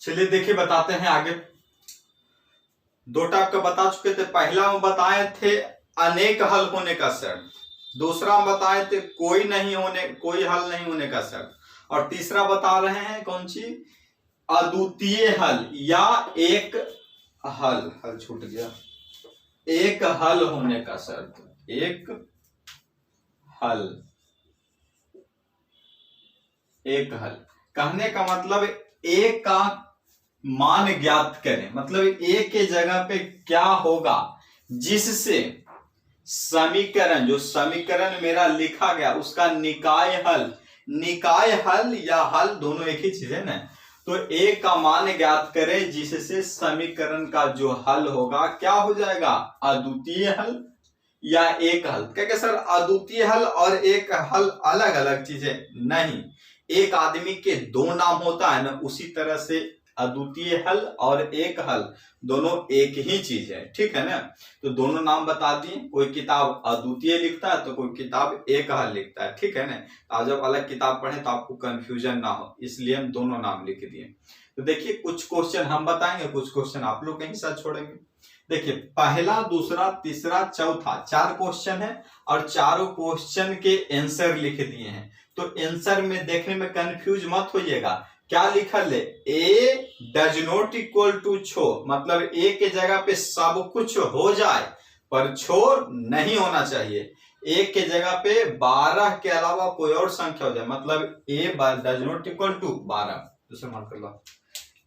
S1: चलिए देखिए बताते हैं आगे। 2 टाइप का बता चुके थे, पहला हम बताए थे अनेक हल होने का शर्त, दूसरा हम बताए थे कोई हल नहीं होने का शर्त, और तीसरा बता रहे हैं कौन सी, अद्वितीय हल या एक हल छूट गया, एक हल होने का शर्त, एक हल कहने का मतलब एक का मान ज्ञात करें, मतलब ए के जगह पे क्या होगा जिससे समीकरण, जो समीकरण मेरा लिखा गया उसका निकाय हल या हल दोनों एक ही चीज है ना, तो ए का मान ज्ञात करें जिससे समीकरण का जो हल होगा क्या हो जाएगा, अद्वितीय हल या एक हल। क्या सर अद्वितीय हल और एक हल अलग अलग चीजें नहीं, एक आदमी के 2 नाम होता है ना, उसी तरह से अद्वितीय हल और एक हल दोनों एक ही चीज है, ठीक है ना। तो दोनों नाम बता दिए, कोई किताब अद्वितीय लिखता है तो कोई किताब एक हल लिखता है, ठीक है ना। आप जब अलग किताब पढ़े तो आपको कंफ्यूजन ना हो, इसलिए हम दोनों नाम लिख दिए। तो देखिए कुछ क्वेश्चन हम बताएंगे, कुछ क्वेश्चन आप लोग कहीं साथ छोड़ेंगे। देखिए पहला, दूसरा, तीसरा, चौथा 4 क्वेश्चन है और चारों क्वेश्चन के आंसर लिख दिए हैं। तो आंसर में देखने में कंफ्यूज मत होइएगा, क्या लिखा है, ए डज नॉट इक्वल टू छो, मतलब ए के जगह पे सब कुछ हो जाए पर छो नहीं होना चाहिए। ए के जगह पे 12 के अलावा कोई और संख्या हो जाए, मतलब ए डज नॉट इक्वल टू 12, दूसरा मान कर लो,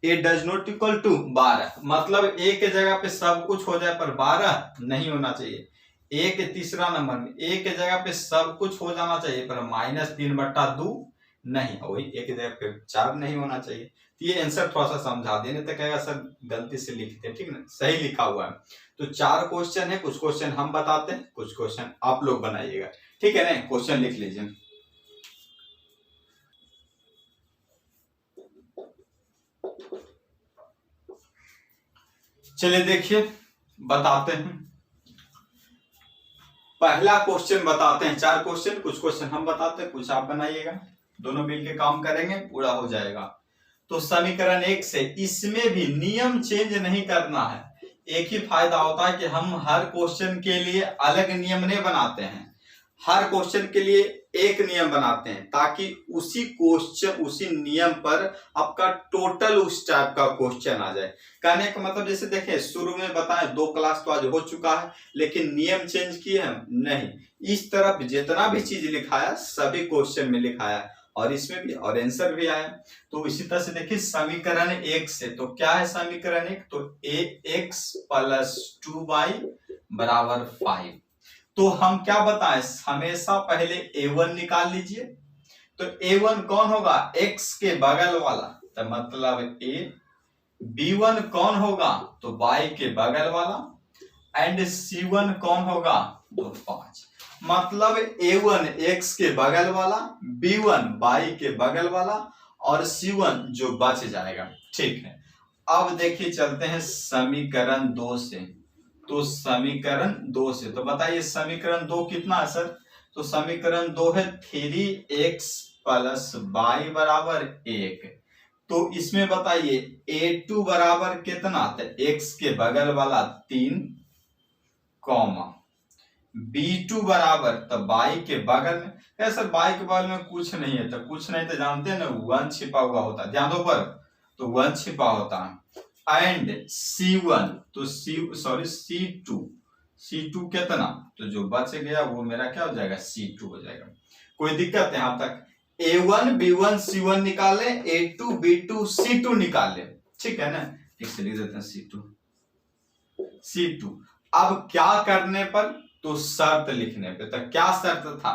S1: ए डज नॉट इक्वल टू 12, मतलब ए के जगह पे सब कुछ हो जाए पर 12 नहीं होना चाहिए। ए के तीसरा नंबर में ए के जगह पे सब कुछ हो जाना चाहिए पर -3/2 नहीं, वही एक जगह पे 4 नहीं होना चाहिए। तो ये आंसर थोड़ा सा समझा देने तो कहेगा सर गलती से लिखते हैं, ठीक ना, सही लिखा हुआ है। तो 4 क्वेश्चन है, कुछ क्वेश्चन हम बताते हैं, कुछ क्वेश्चन आप लोग बनाइएगा, ठीक है ना। क्वेश्चन लिख लीजिए। चलिए देखिए बताते हैं, पहला क्वेश्चन बताते हैं, 4 क्वेश्चन, कुछ क्वेश्चन हम बताते हैं, कुछ आप बनाइएगा, दोनों मिलके काम करेंगे, पूरा हो जाएगा। तो समीकरण 1 से, इसमें भी नियम चेंज नहीं करना है, एक ही फायदा होता है कि हम हर क्वेश्चन के लिए अलग नियम नहीं बनाते हैं, हर क्वेश्चन के लिए एक नियम बनाते हैं ताकि उसी क्वेश्चन, उसी नियम पर आपका टोटल उस टाइप का क्वेश्चन आ जाए। कहने का मतलब जैसे देखें शुरू में बताएं 2 क्लास तो आज हो चुका है लेकिन नियम चेंज किए हम नहीं, इस तरफ जितना भी चीज लिखाया सभी क्वेश्चन में लिखाया और इसमें भी, और आंसर भी आया। तो इसी तरह से देखिए समीकरण 1 से, तो क्या है समीकरण 1, तो ax प्लस 2y बराबर 5। तो हम क्या बताएं, हमेशा पहले a1 निकाल लीजिए। तो a1 कौन होगा, x के बगल वाला, तो मतलब a। b1 कौन होगा, तो y के बगल वाला, एंड c1 कौन होगा, तो 5। मतलब a1 x के बगल वाला, b1 y के बगल वाला, और c1 जो बच जाएगा। ठीक है, अब देखिए चलते हैं समीकरण 2 से। तो समीकरण 2 से, तो बताइए समीकरण 2 कितना है सर, तो समीकरण 2 है 3x प्लस y बराबर 1। तो इसमें बताइए a2 बराबर कितना, तो x के बगल वाला 3, कॉमा b2 बराबर, तो y के बगल में, सर y के बगल में कुछ नहीं है, तो कुछ नहीं तो जानते हैं ना 1 छिपा हुआ होता है, ध्यान दो पर, तो 1 छिपा होता है। एंड c1, तो c2 कितना, तो जो बच गया वो मेरा क्या हो जाएगा, c2 हो जाएगा। कोई दिक्कत है यहाँ तक, a1 b1 c1 निकाले, a2 b2 c2 निकाले, ठीक है ना, ठीक से लिख देते हैं c2। अब क्या करने पर, तो शर्त लिखने पे, तो क्या शर्त था,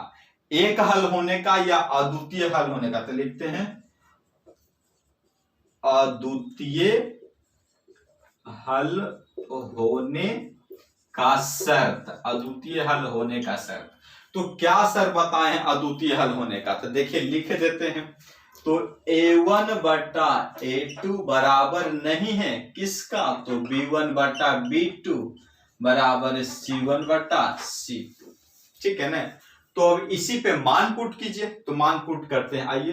S1: एक हल होने का या अद्वितीय हल होने का, तो लिखते हैं अद्वितीय हल होने का शर्त, अद्वितीय हल होने का शर्त। तो क्या सर बताएं अद्वितीय हल होने का, तो देखिए लिख देते हैं। तो a1 बटा a2 बराबर नहीं है किसका, तो b1 बटा b2 बराबर c1 बटा c2, ठीक है ना। तो अब इसी पे मान पुट कीजिए, तो मान पुट करते हैं, आइए।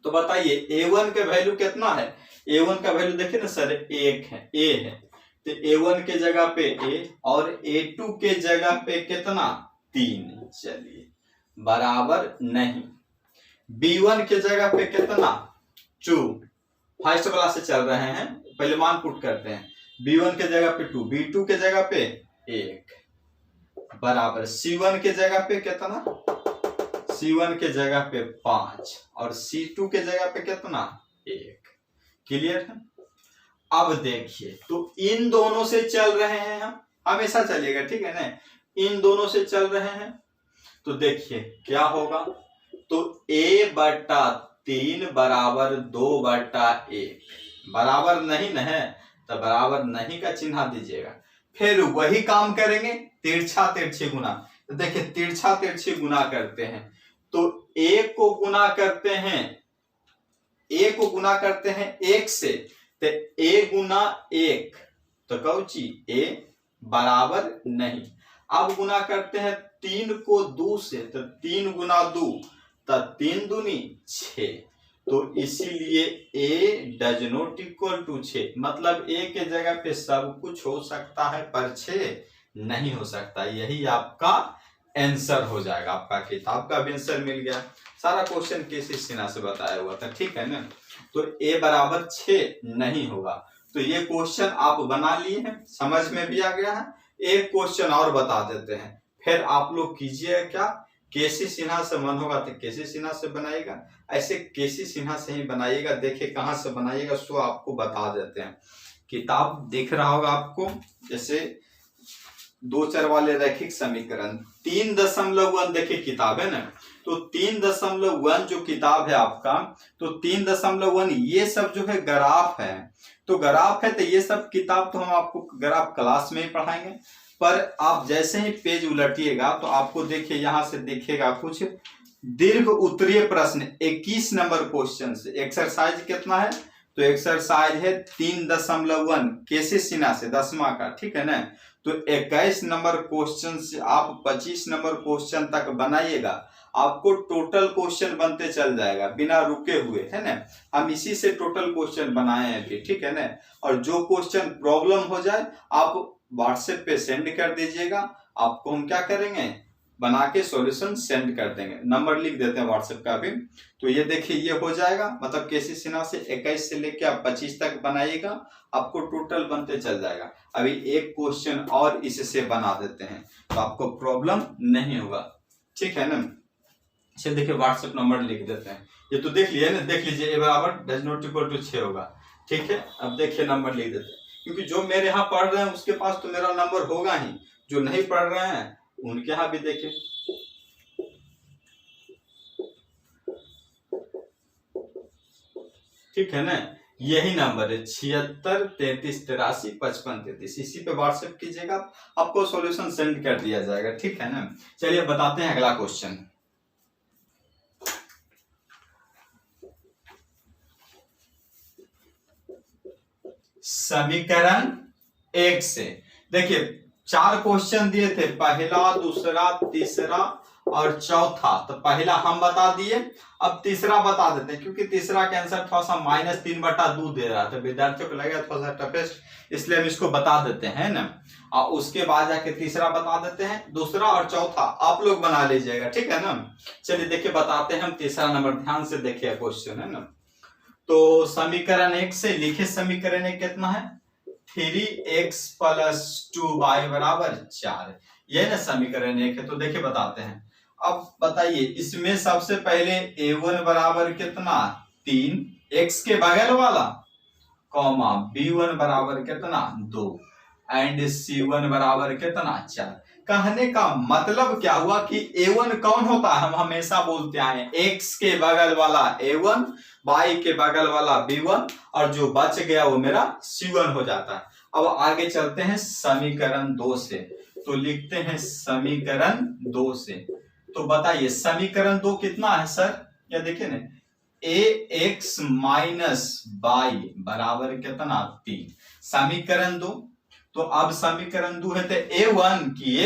S1: तो बताइए a1 का वैल्यू कितना है, a1 का वैल्यू देखिए ना सर 1 है, a है, तो a1 के जगह पे a, और a2 के जगह पे कितना 3, चलिए बराबर नहीं। b1 के जगह पे कितना 2, फर्स्ट वाला से चल रहे हैं, पहले मान पुट करते हैं। b1 के जगह पे 2, b2 के जगह पे 1 बराबर c1 के जगह पे कितना, c1 के जगह पे 5, और c2 के जगह पे कितना 1। क्लियर है। अब देखिए, तो इन दोनों से चल रहे हैं हम, हमेशा चलेगा, ठीक है ना, इन दोनों से चल रहे हैं। तो देखिए क्या होगा, तो a बटा 3 बराबर 2 बटा 1, बराबर नहीं न है, तो बराबर नहीं का चिन्ह दीजिएगा। फिर वही काम करेंगे, तिरछा तिरछी गुना। तो देखिए तिरछा तिरछी गुना करते हैं, तो a को गुना करते हैं, a को गुना करते हैं 1 से, तो a गुना 1, तो कौची a बराबर नहीं। अब गुना करते हैं 3 को 2 से, तो 3 गुना 2, तो 3 दूनी 6। तो इसीलिए a does not equal to 6, मतलब a के जगह पे सब कुछ हो सकता है पर 6 नहीं हो सकता। यही आपका आंसर हो जाएगा, आपका किताब का भी आंसर मिल गया। सारा क्वेश्चन केसी सिन्हा से बताया हुआ था, ठीक है ना। तो a बराबर 6 नहीं होगा। तो ये क्वेश्चन आप बना लिए हैं, समझ में भी आ गया है। एक क्वेश्चन और बता देते हैं, फिर आप लोग कीजिए क्या, केसी सिन्हा से मन होगा तो केसी सिन्हा से बनाइएगा, ऐसे केसी सिन्हा से ही बनाइएगा। देखिए कहाँ से बनाइएगा सो आपको बता देते हैं। किताब दिख रहा होगा आपको, जैसे 2 चर वाले रैखिक समीकरण 3.1 देखिए किताब है ना, तो 3.1 जो किताब है आपका, तो 3.1 ये सब जो है ग्राफ है। तो ग्राफ है, तो ये सब किताब तो हम आपको ग्राफ क्लास में ही पढ़ाएंगे, पर आप जैसे ही पेज उलटिएगा तो आपको देखिए यहाँ से दिखेगा कुछ दीर्घ उत्तरीय प्रश्न 21 नंबर क्वेश्चन से। एक्सरसाइज कितना है, तो एक्सरसाइज है 3.1 केसी सिन्हा से 10वां का, ठीक है ना। तो 21 नंबर क्वेश्चन से आप 25 नंबर क्वेश्चन तक बनाइएगा, आपको टोटल क्वेश्चन बनते चल जाएगा बिना रुके हुए, है ना। हम इसी से टोटल क्वेश्चन बनाए हैं अभी, ठीक है ना। और जो क्वेश्चन प्रॉब्लम हो जाए आप व्हाट्सएप पे सेंड कर दीजिएगा, आपको हम क्या करेंगे बना के सॉल्यूशन सेंड कर देंगे। नंबर लिख देते हैं व्हाट्सएप का भी। तो ये देखिए ये हो जाएगा, मतलब केसी सिन्हा से 21 से लेके आप 25 तक बनाइएगा, आपको टोटल बनते चल जाएगा। अभी एक क्वेश्चन और इससे बना देते हैं तो आपको प्रॉब्लम नहीं होगा, ठीक है ना। चलिए देखिए व्हाट्सएप नंबर लिख देते हैं। ये तो देख लिए ना, देख लीजिए ए बराबर डज नॉट इक्वल टू 6 होगा। ठीक है, अब देखिए नंबर लिख देते हैं, क्योंकि जो मेरे यहाँ पढ़ रहे हैं उसके पास तो मेरा नंबर होगा ही, जो नहीं पढ़ रहे हैं उनके यहाँ भी देखिए। ठीक है ना, यही नंबर है 76 33 83 55 33। इसी पे व्हाट्सएप कीजिएगा, आपको सॉल्यूशन सेंड कर दिया जाएगा। ठीक है ना, चलिए बताते हैं अगला क्वेश्चन। समीकरण 1 से देखिए 4 क्वेश्चन दिए थे, पहला दूसरा तीसरा और चौथा। तो पहला हम बता दिए, अब तीसरा बता देते हैं, क्योंकि तीसरा का आंसर थोड़ा सा -3/2 दे रहा था, विद्यार्थियों को लगेगा थोड़ा सा टफेस्ट, इसलिए हम इसको बता देते हैं ना। और उसके बाद जाके तीसरा बता देते हैं, दूसरा और चौथा आप लोग बना लीजिएगा। ठीक है ना, चलिए देखिए बताते हैं हम तीसरा नंबर, ध्यान से देखिए क्वेश्चन है ना। तो समीकरण 1 से लिखे, समीकरण 1 कितना है 3x + 2y बराबर 4, यह ना समीकरण 1 है। तो देखिए बताते हैं, अब बताइए इसमें सबसे पहले a1 बराबर कितना 3 x के बगल वाला, कॉमा b1 बराबर कितना 2 एंड c1 बराबर कितना 4। कहने का मतलब क्या हुआ कि a1 कौन होता है, हम हमेशा बोलते आए x के बगल वाला a1, y के बगल वाला b1 और जो बच गया वो मेरा c1 हो जाता है। अब आगे चलते हैं समीकरण 2 से, तो लिखते हैं समीकरण 2 से। तो बताइए समीकरण 2 कितना है सर, या देखिए ना ax - y बराबर कितना 3, समीकरण 2। तो अब समीकरण 2 है तो a1 की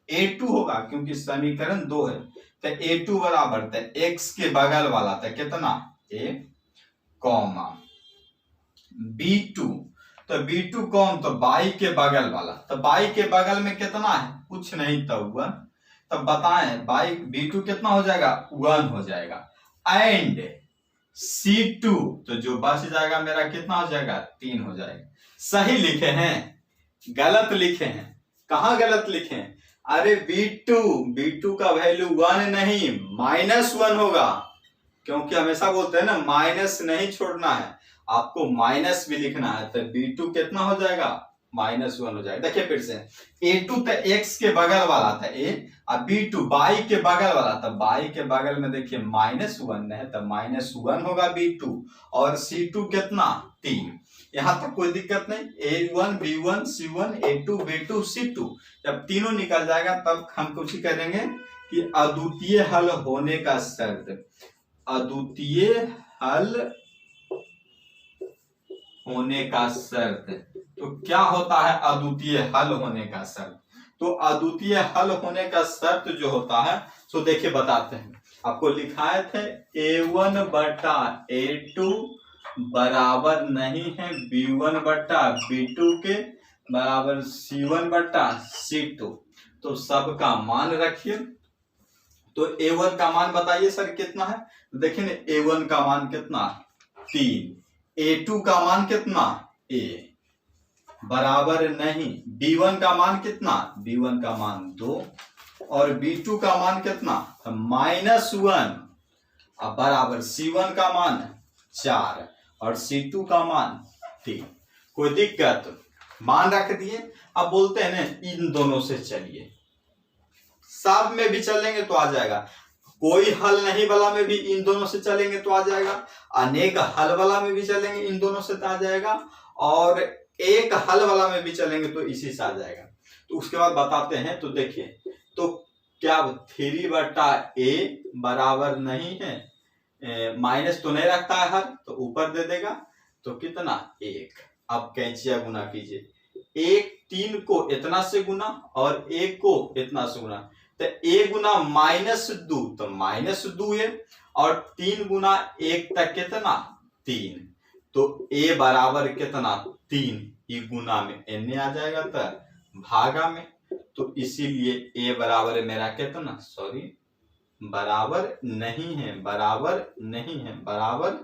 S1: a2 होगा, क्योंकि समीकरण 2 है। तो a2 बराबर तो x के बगल वाला था कितना a, कॉमा b2, तो b2 कौन, तो y के बगल वाला, तो y के बगल में कितना है कुछ नहीं तो 1। तब बताएं b2 कितना हो जाएगा 1 हो जाएगा, एंड c2 तो जो बच जाएगा मेरा कितना हो जाएगा 3 हो जाएगा। सही लिखे हैं, गलत लिखे हैं, कहां गलत लिखे हैं, अरे b2 का वैल्यू 1 नहीं -1 होगा, क्योंकि हमेशा बोलते हैं ना माइनस नहीं छोड़ना है, आपको माइनस भी लिखना है। तो b2 कितना हो जाएगा -1 हो जाएगा। देखिए फिर से a2 तो x के बगल वाला था a, और b2 y के बगल वाला था, y के बगल में देखिए -1 है तो -1 होगा b2, और c2 कितना 3। यहां तक कोई दिक्कत नहीं, a1 b1 c1 a2 b2 c2 जब तीनों निकल जाएगा तब हम कुछ ही करेंगे कि अद्वितीय हल होने का शर्त, अद्वितीय हल होने का शर्त। तो क्या होता है अद्वितीय हल होने का शर्त, तो अद्वितीय हल होने का शर्त जो होता है सो देखिए बताते हैं, आपको लिखाए थे a1 बटा a2 बराबर नहीं है b1 बटा b2 के बराबर c1 बटा c2। तो सबका मान रखिए, तो a1 का मान बताइए सर कितना है, देखिए ना a1 का मान कितना 3, a2 का मान कितना a बराबर नहीं, b1 का मान कितना b1 का मान 2 और b2 का मान कितना -1 अब बराबर c1 का मान 4 और c2 का मान 3। कोई दिक्कत, मान रख दिए। अब बोलते हैं ना इन दोनों से चलिए, सब में भी चलेंगे तो आ जाएगा, कोई हल नहीं वाला में भी इन दोनों से चलेंगे तो आ जाएगा, अनेक हल वाला में भी चलेंगे इन दोनों से तो आ जाएगा, और एक हल वाला में भी चलेंगे तो इसी से आ जाएगा। तो उसके बाद बताते हैं, तो देखिए तो क्या 3/a बराबर नहीं है, माइनस तो नहीं रखता है हर, तो ऊपर दे देगा तो कितना 1। अब कैंचिया गुना कीजिए, 3 को इतना से गुना और 1 को इतना से गुना, तो a गुना -2 तो -2 है, और 3 गुना 1 तक कितना 3, तो a बराबर कितना 3, ये गुना में n आ जाएगा तो भागा में, तो इसीलिए a बराबर मेरा कितना बराबर नहीं है, बराबर नहीं है, बराबर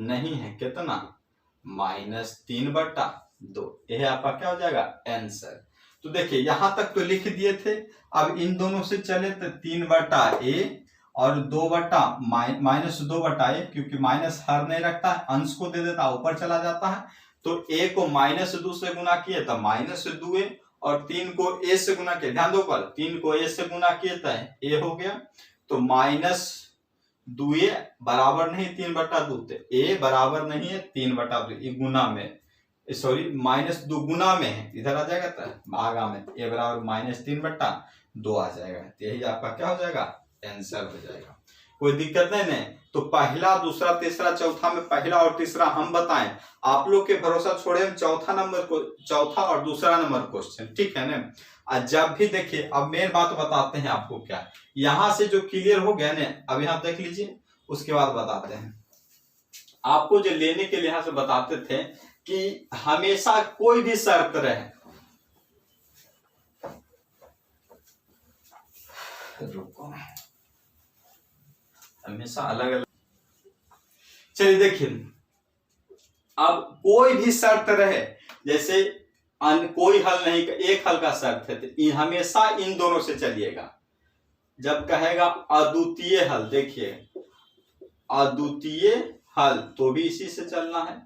S1: नहीं है कितना -3/2। यह आपका क्या हो जाएगा आंसर। तो देखिए यहां तक तो लिख दिए थे, अब इन दोनों से चले तो 3/a और 2/, -2/a, क्योंकि माइनस हर नहीं रखता है, अंश को दे देता है, ऊपर चला जाता है। तो a को -2 से गुना किए तो -2a, और 3 को a से गुना किए, ध्यान दो पर 3 को a से गुना किए तो a हो गया। तो -2a बराबर नहीं 3/2, तो a बराबर नहीं है 3/2, ये गुना में, सॉरी -2 गुना में है, इधर आ जाएगा तो भागा में, a बराबर -3/2 आ जाएगा। तो यही आपका क्या हो जाएगा, आंसर हो जाएगा। कोई दिक्कत नहीं। तो पहला, दूसरा, तीसरा, चौथा में पहला और तीसरा हम बताएं, आप लोग के भरोसा छोड़े हम चौथा और दूसरा नंबर क्वेश्चन, ठीक है ना। और जब भी देखिए, अब मेन बात बताते हैं आपको, क्या यहां से जो क्लियर हो गया ना, अब यहां देख लीजिए, उसके बाद बताते हैं आपको। जो लेने के लिहाज से बताते थे कि हमेशा कोई भी शर्त रहे, रुको, हमेशा अलग अलग, चलिए देखिए, अब कोई भी शर्त रहे, जैसे कोई हल नहीं, एक हल का शर्त है, तो हमेशा इन दोनों से चलिएगा। जब कहेगा अद्वितीय हल, देखिए अद्वितीय हल, तो भी इसी से चलना है।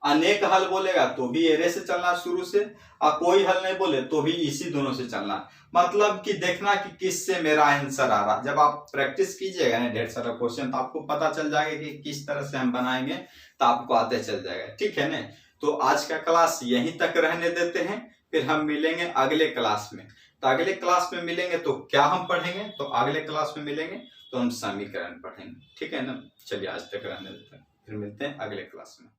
S1: अनेक हल बोलेगा तो भी एरे से चलना शुरू से, और कोई हल नहीं बोले तो भी इसी दोनों से चलना। मतलब कि देखना कि किससे मेरा आंसर आ रहा। जब आप प्रैक्टिस कीजिएगा ना ढेर सारा क्वेश्चन, तो आपको पता चल जाएगा कि किस तरह से हम बनाएंगे, तो आपको आते चल जाएगा, ठीक है ना। तो आज का क्लास यहीं तक रहने देते हैं, फिर हम मिलेंगे अगले क्लास में। तो अगले क्लास में मिलेंगे तो क्या हम पढ़ेंगे, तो अगले क्लास में मिलेंगे तो हम समीकरण पढ़ेंगे, ठीक है ना। चलिए आज तक रहने देते हैं, फिर मिलते हैं अगले क्लास में।